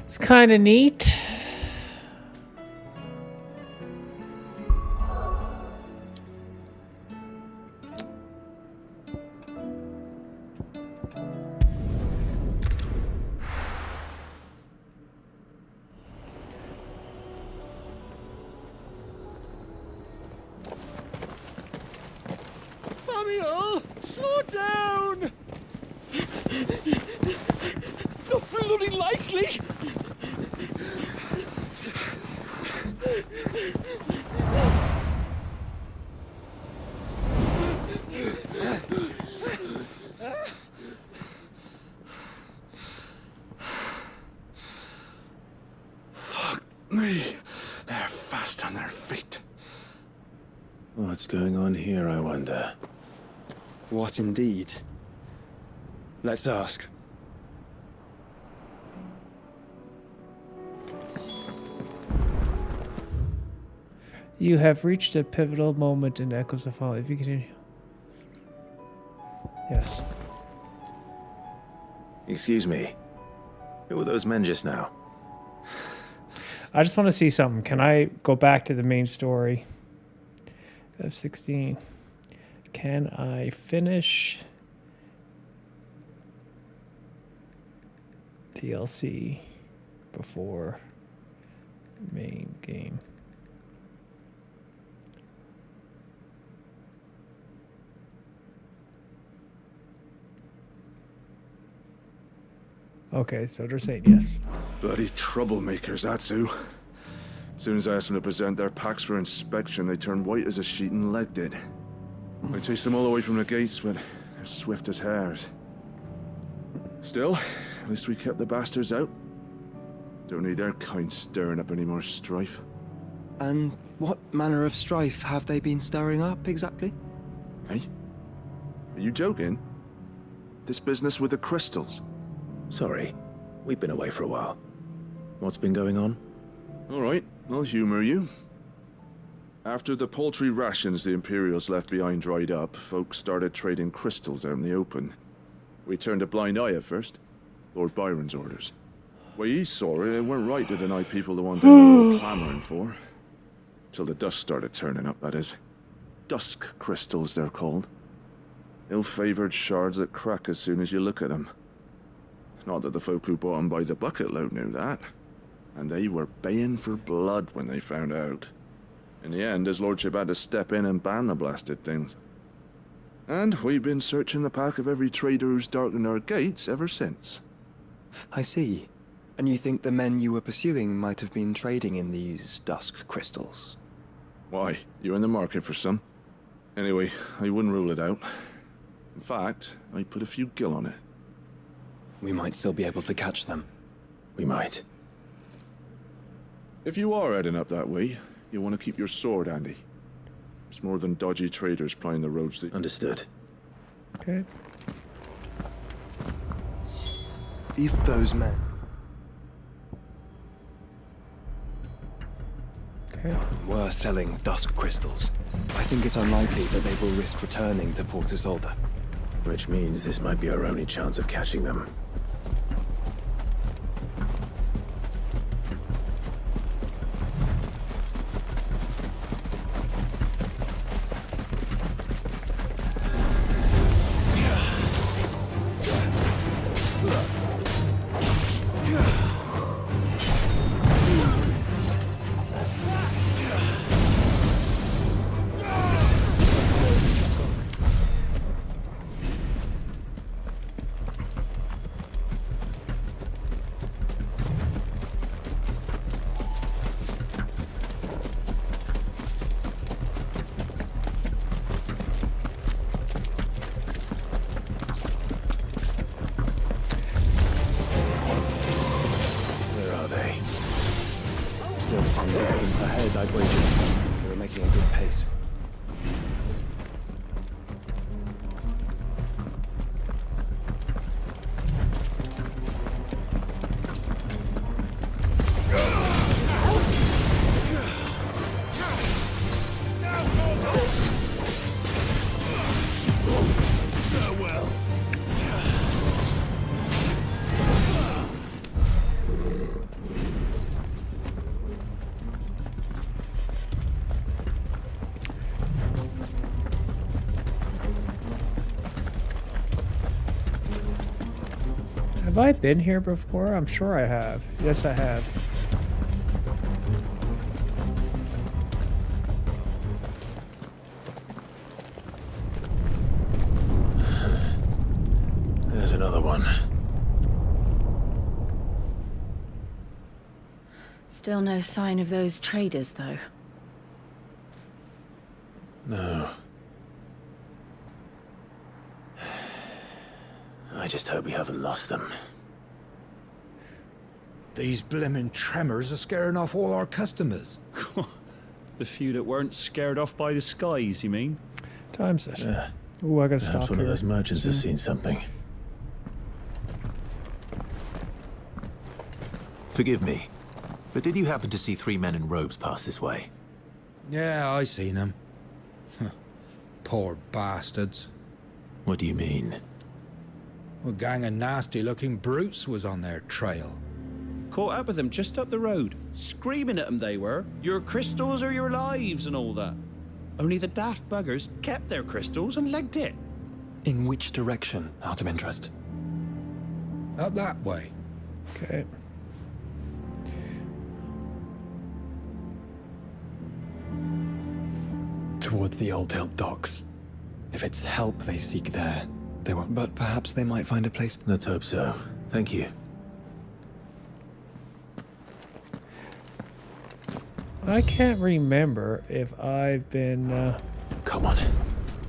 It's kind of neat. Samuel, slow down! Not bloody likely! Fuck me. They're fast on their feet. What's going on here, I wonder? What indeed? Let's ask. You have reached a pivotal moment in Echoes of Fall. If you continue. Yes. Excuse me. Who were those men just now? I just want to see something. Can I go back to the main story? F16. Can I finish DLC before main game? Okay, so they're saying yes. Bloody troublemakers, that's who. As soon as I asked them to present their packs for inspection, they turned white as a sheet and legged it. I chased them all away from the gates, but they're swift as hares. Still, at least we kept the bastards out. Don't need their kind stirring up any more strife. And what manner of strife have they been stirring up, exactly? Hey? Are you joking? This business with the crystals? Sorry, we've been away for a while. What's been going on? All right, I'll humor you. After the paltry rations the Imperials left behind dried up, folks started trading crystals out in the open. We turned a blind eye at first. Lord Byron's orders. Way he saw it, it weren't right to deny people the one thing they were clamoring for. Till the dust started turning up, that is. Dusk crystals, they're called. Ill-favored shards that crack as soon as you look at them. Not that the folk who bought 'em by the bucket load knew that. And they were baying for blood when they found out. In the end, his lordship had to step in and ban the blasted things. And we've been searching the pack of every trader who's darkened our gates ever since. I see. And you think the men you were pursuing might have been trading in these dusk crystals? Why? You in the market for some? Anyway, I wouldn't rule it out. In fact, I'd put a few gil on it. We might still be able to catch them. We might. If you are heading up that way, you want to keep your sword handy. It's more than dodgy traders plying the roads that... Understood. Okay. If those men... Okay. were selling dusk crystals, I think it's unlikely that they will risk returning to Port Isolde. Which means this might be our only chance of catching them. Still some distance ahead, I'd wager. We were making a good pace. Have I been here before? I'm sure I have. Yes, I have. There's another one. Still no sign of those traders, though. No. I just hope we haven't lost them. These blimmin' tremors are scaring off all our customers. The few that weren't scared off by the skies, you mean? Time session. Ooh, I gotta stop Perhaps one of here. those merchants has seen something. Forgive me, but did you happen to see 3 men in robes pass this way? Yeah, I seen them. Poor bastards. What do you mean? A gang of nasty-looking brutes was on their trail. Caught up with them just up the road. Screaming at them they were. Your crystals are your lives and all that. Only the daft buggers kept their crystals and legged it. In which direction, out of interest? Up that way. Okay. Towards the Old Hill docks. If it's help they seek there, they won't. But perhaps they might find a place. Let's hope so. Thank you. I can't remember if I've been. Come on.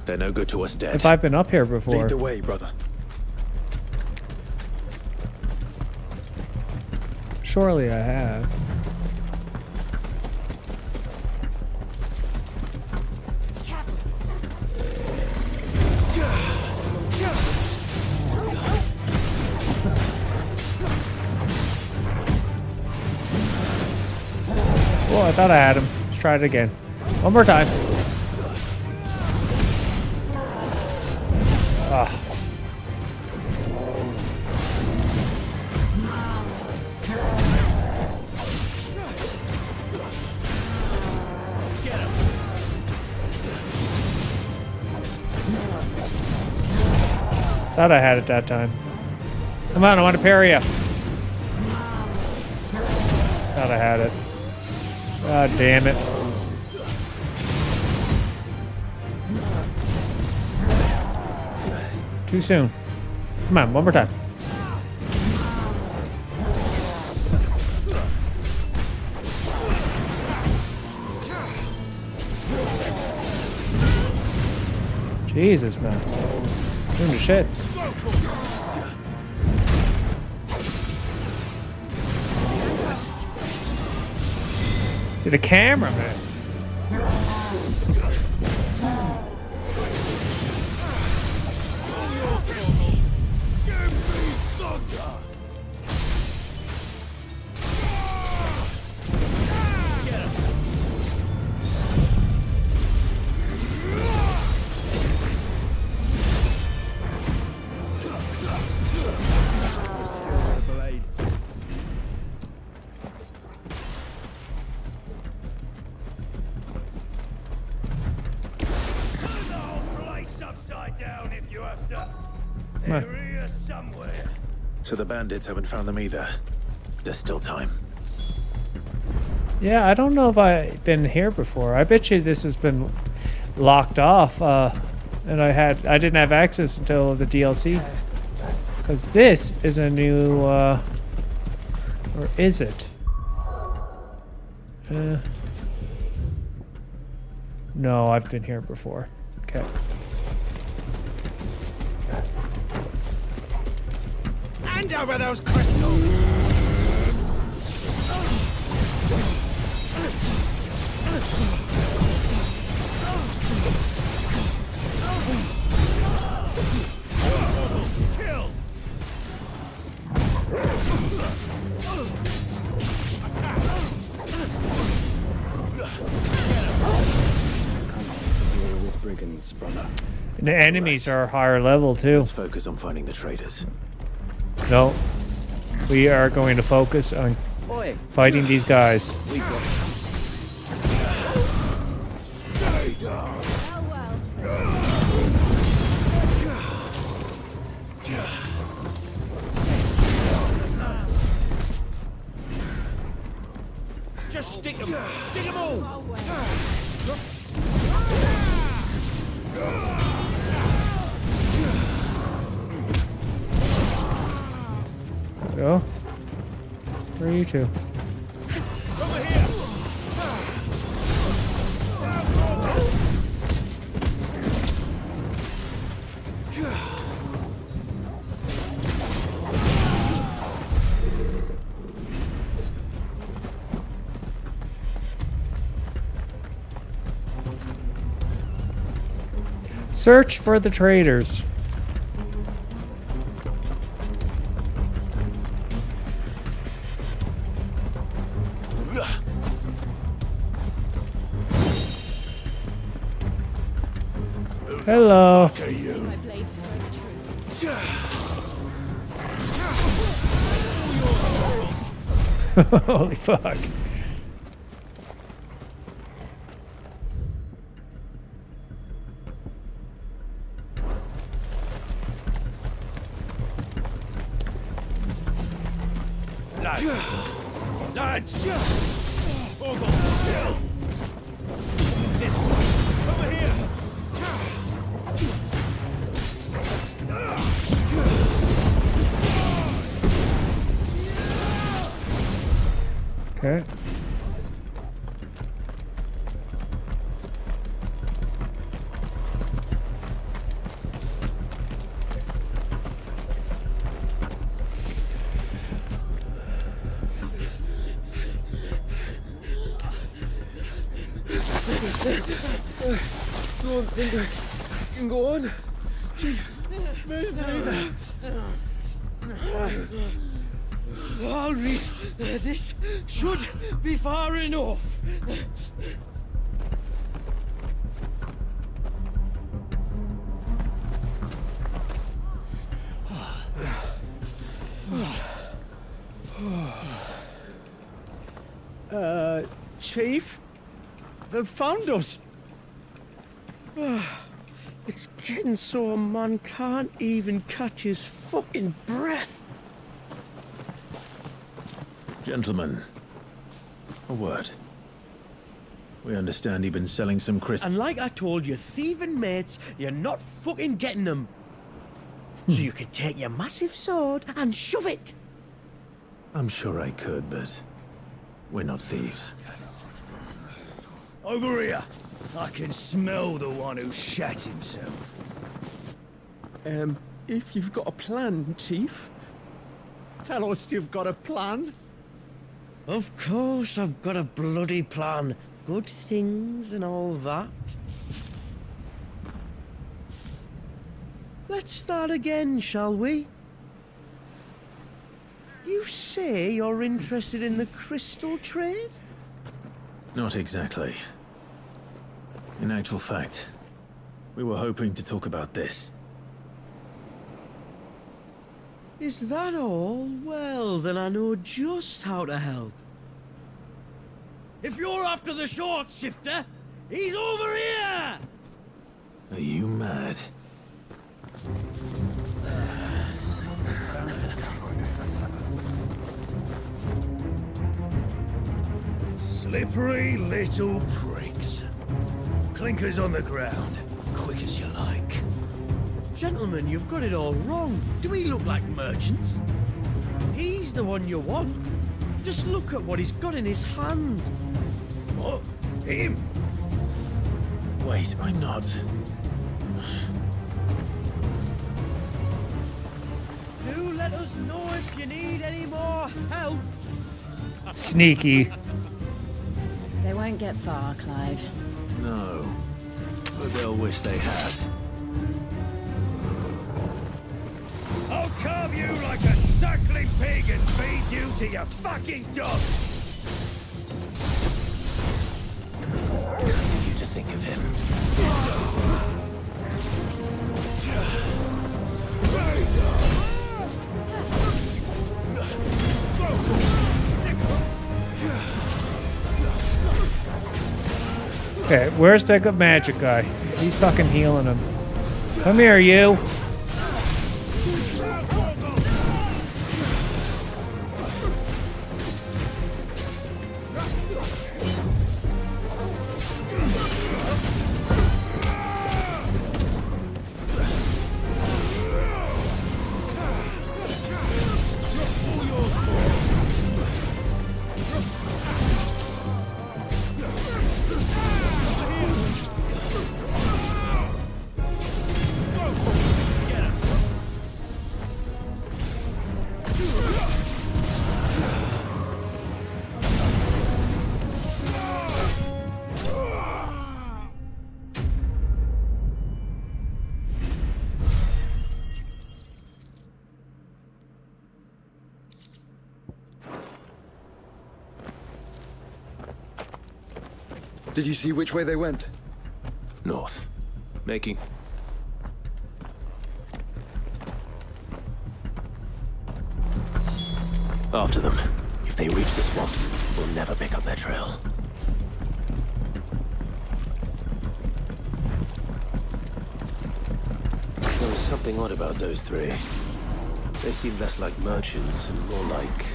They're no good to us dead. If I've been up here before. Lead the way, brother. Surely I have. Oh, I thought I had him. Let's try it again. One more time. Ah. Thought I had it that time. Come on, I want to parry you. Thought I had it. God damn it. Too soon. Come on, one more time. Jesus, man. Doing the shit. See the camera, man. So the bandits haven't found them either. There's still time. Yeah, I don't know if I've been here before. I bet you this has been locked off, and I didn't have access until the DLC. Because this is a new, or is it? No, I've been here before. Okay. Hand over those crystals! Kill! With brigands, brother. And the enemies are higher level too. Let's focus on finding the traitors. No, we are going to focus on fighting these guys. Stay down. Just stick them! Stick them all! Go. Where are you two? Over here! Search for the traitors. Hello. Holy fuck. Lads! Hold on! This one! Over here! Okay. Don't think I can go on. Chief, neither. I'll reach. This should be far enough. Chief? They've found us. It's getting so a man can't even catch his fucking breath. Gentlemen, a word. We understand you've been selling some crystals. And like I told your thieving mates, you're not fucking getting them. So you could take your massive sword and shove it. I'm sure I could, but we're not thieves. Over here. I can smell the one who shat himself. If you've got a plan, Chief. Tell us you've got a plan. Of course I've got a bloody plan. Good things and all that. Let's start again, shall we? You say you're interested in the crystal trade? Not exactly. In actual fact, we were hoping to talk about this. Is that all? Well, then I know just how to help. If you're after the short shifter, he's over here! Are you mad? Slippery little pricks. Clinkers on the ground, quick as you like. Gentlemen, you've got it all wrong. Do we look like merchants? He's the one you want. Just look at what he's got in his hand. What? Him? Wait, I'm not. Do let us know if you need any more help. Sneaky. They won't get far, Clive. No. But they'll wish they had. I'll carve you like a suckling pig and feed you to your fucking dog! You to think of him. Okay, where's that good magic guy? He's fucking healing him. Come here, you. Did you see which way they went? North. Making. After them. If they reach the swamps, we'll never pick up their trail. There was something odd about those three. They seemed less like merchants and more like...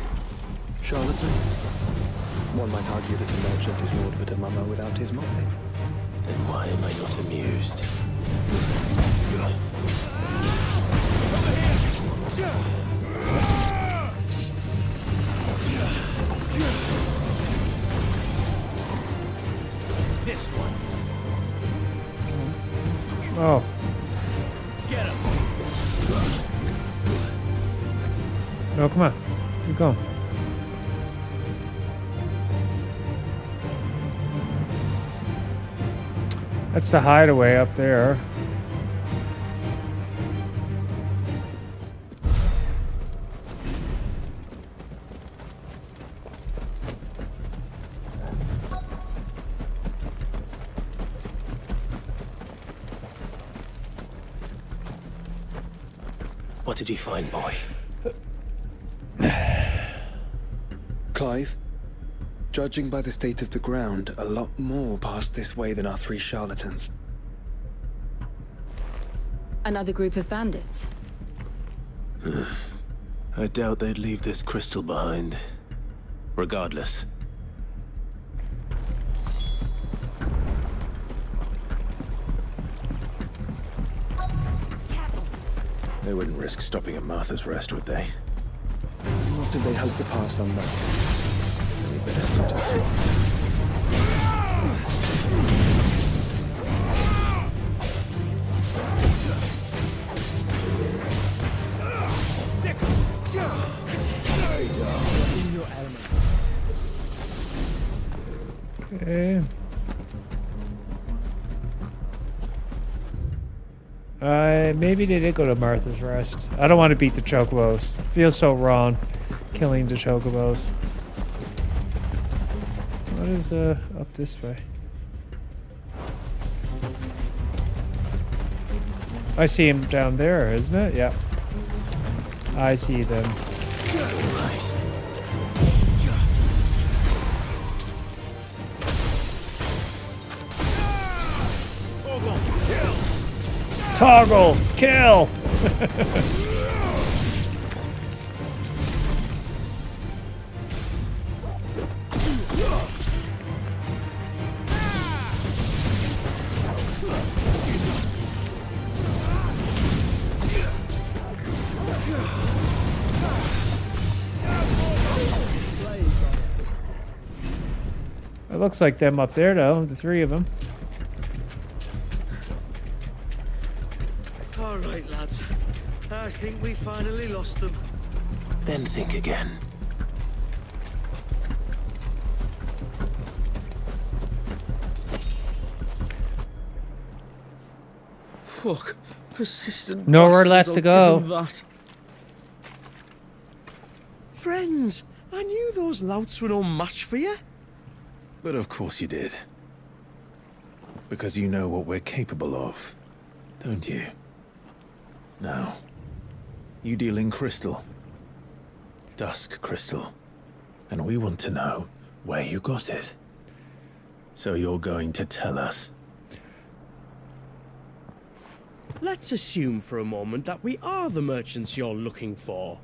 charlatans? One might argue that a merchant is naught but a mummer without his motley. Then why am I not amused? This one. Oh. Get him. No, come on. Keep going. That's the hideaway up there. What did you find, boy? Clive, judging by the state of the ground, a lot more passed this way than our three charlatans. Another group of bandits. I doubt they'd leave this crystal behind. Regardless. They wouldn't risk stopping at Martha's Rest, would they? What did they hope to pass on notice? Then we better stick to the swamps. Okay. Maybe they did go to Martha's Rest. I don't want to beat the chocobos. Feels so wrong, killing the chocobos. What is up this way? I see him down there, isn't it? Yeah. I see them. Toggle! Kill! It looks like them up there, though, the three of them. All right, lads. I think we finally lost them. Then think again. Fuck. Persistent. Nowhere bastards left to will go. give 'em that. Friends, I knew those louts were no match for you. But of course you did. Because you know what we're capable of, don't you? Now, you deal in crystal. Dusk crystal. And we want to know where you got it. So you're going to tell us. Let's assume for a moment that we are the merchants you're looking for.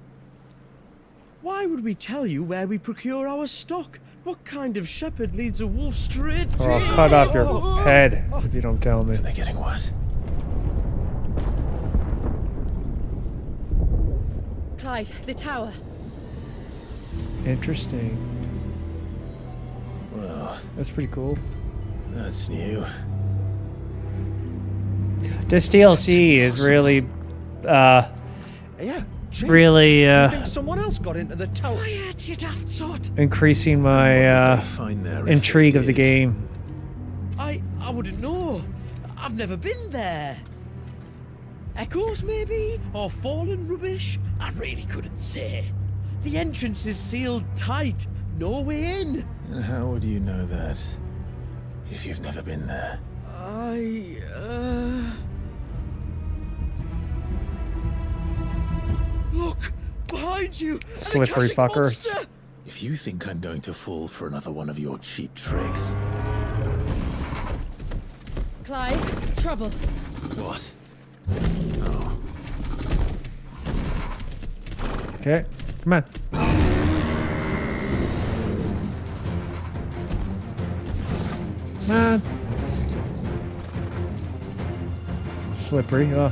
Why would we tell you where we procure our stock? What kind of shepherd leads a wolf straight to... Or I'll cut off your head if you don't tell me. They're getting worse. Clive, the tower. Interesting. Well, that's pretty cool. That's new. This DLC is really, Yeah. really Do you think someone else got into the tower? Quiet, you daft sod. increasing my intrigue of the game. I wouldn't know. I've never been there. Echoes, maybe? Or fallen rubbish? I really couldn't say. The entrance is sealed tight. No way in. And how would you know that if you've never been there? Look! Behind you! Slippery fuckers. If you think I'm going to fall for another one of your cheap tricks... Clive, trouble. What? Okay, come on. Come on. Slippery, oh.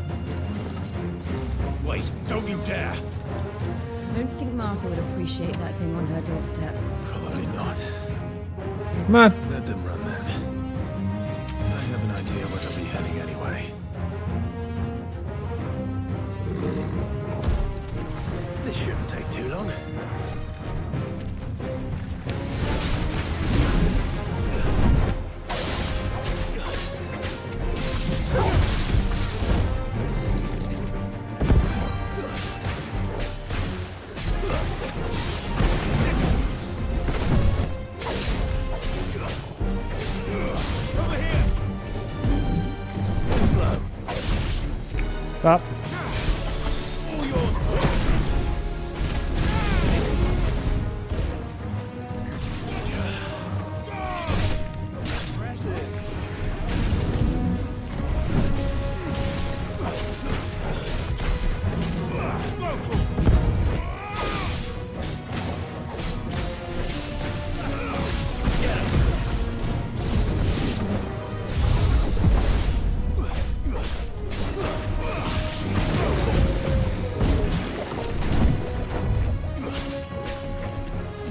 Wait, don't you dare! I don't think Martha would appreciate that thing on her doorstep. Probably not. Come on. Let them run then. I have an idea where they'll be heading anyway. This shouldn't take too long. Stop.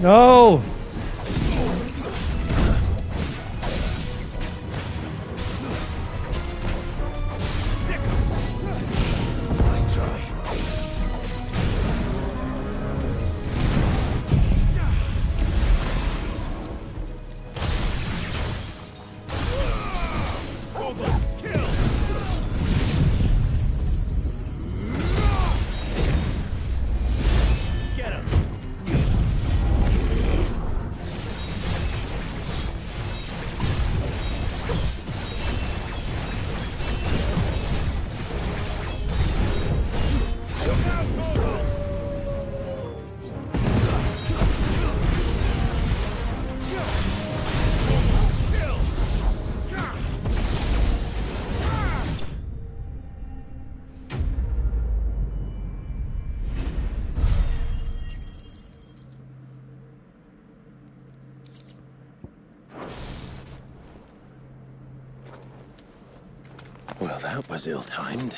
No! Nice try. Well, that was ill-timed.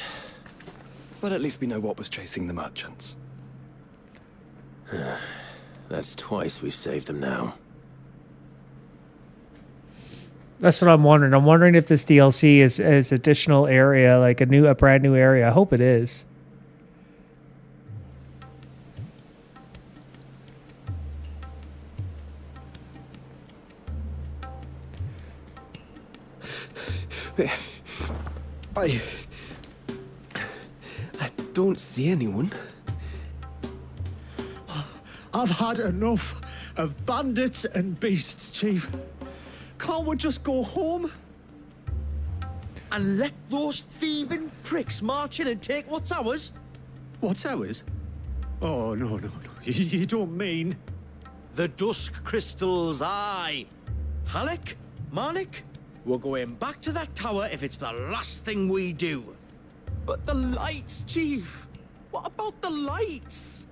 But at least we know what was chasing the merchants. That's twice we've saved them now. That's what I'm wondering. I'm wondering if this DLC is additional area, like a brand new area. I hope it is. I don't see anyone. I've had enough of bandits and beasts, Chief. Can't we just go home? And let those thieving pricks march in and take what's ours? What's ours? Oh, no. You don't mean... The dusk crystals, aye. Halleck, Marnik, we're going back to that tower if it's the last thing we do. But the lights, Chief. What about the lights?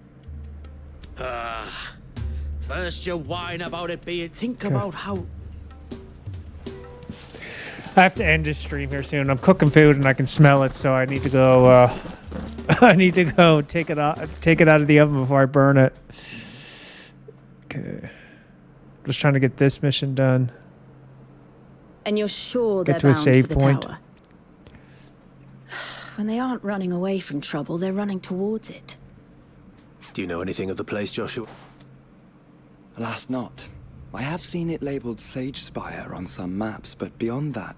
First you whine about it being... Think about how... I have to end this stream here soon. I'm cooking food and I can smell it, so I need to go. I need to go take it out of the oven before I burn it. Okay, just trying to get this mission done. And you're sure Get they're to a bound save for the point. tower? When they aren't running away from trouble, they're running towards it. Do you know anything of the place, Joshua? Alas, not. I have seen it labeled Sage Spire on some maps, but beyond that,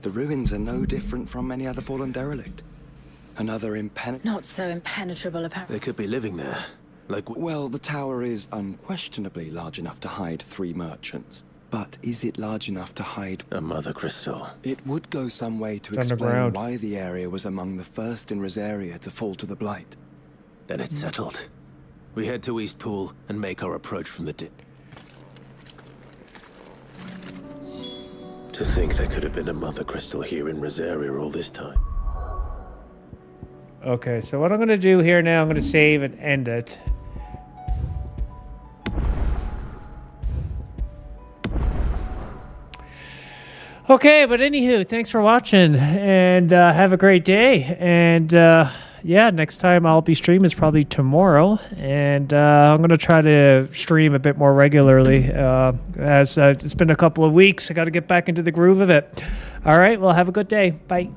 the ruins are no different from any other fallen derelict. Another impenetrable... Not so impenetrable, apparently. They could be living there. Well, the tower is unquestionably large enough to hide 3 merchants. But is it large enough to hide... A mother crystal? It would go some way to It's explain underground. why the area was among the first in Rosaria to fall to the Blight. Then it's settled. We head to Eastpool and make our approach from the To think there could have been a mother crystal here in Rosaria all this time. Okay, so what I'm going to do here now, I'm going to save and end it. Okay, but anywho, thanks for watching, and have a great day. And yeah, next time I'll be streaming is probably tomorrow, and I'm going to try to stream a bit more regularly. As it's been a couple of weeks, I got to get back into the groove of it. All right, well, have a good day. Bye.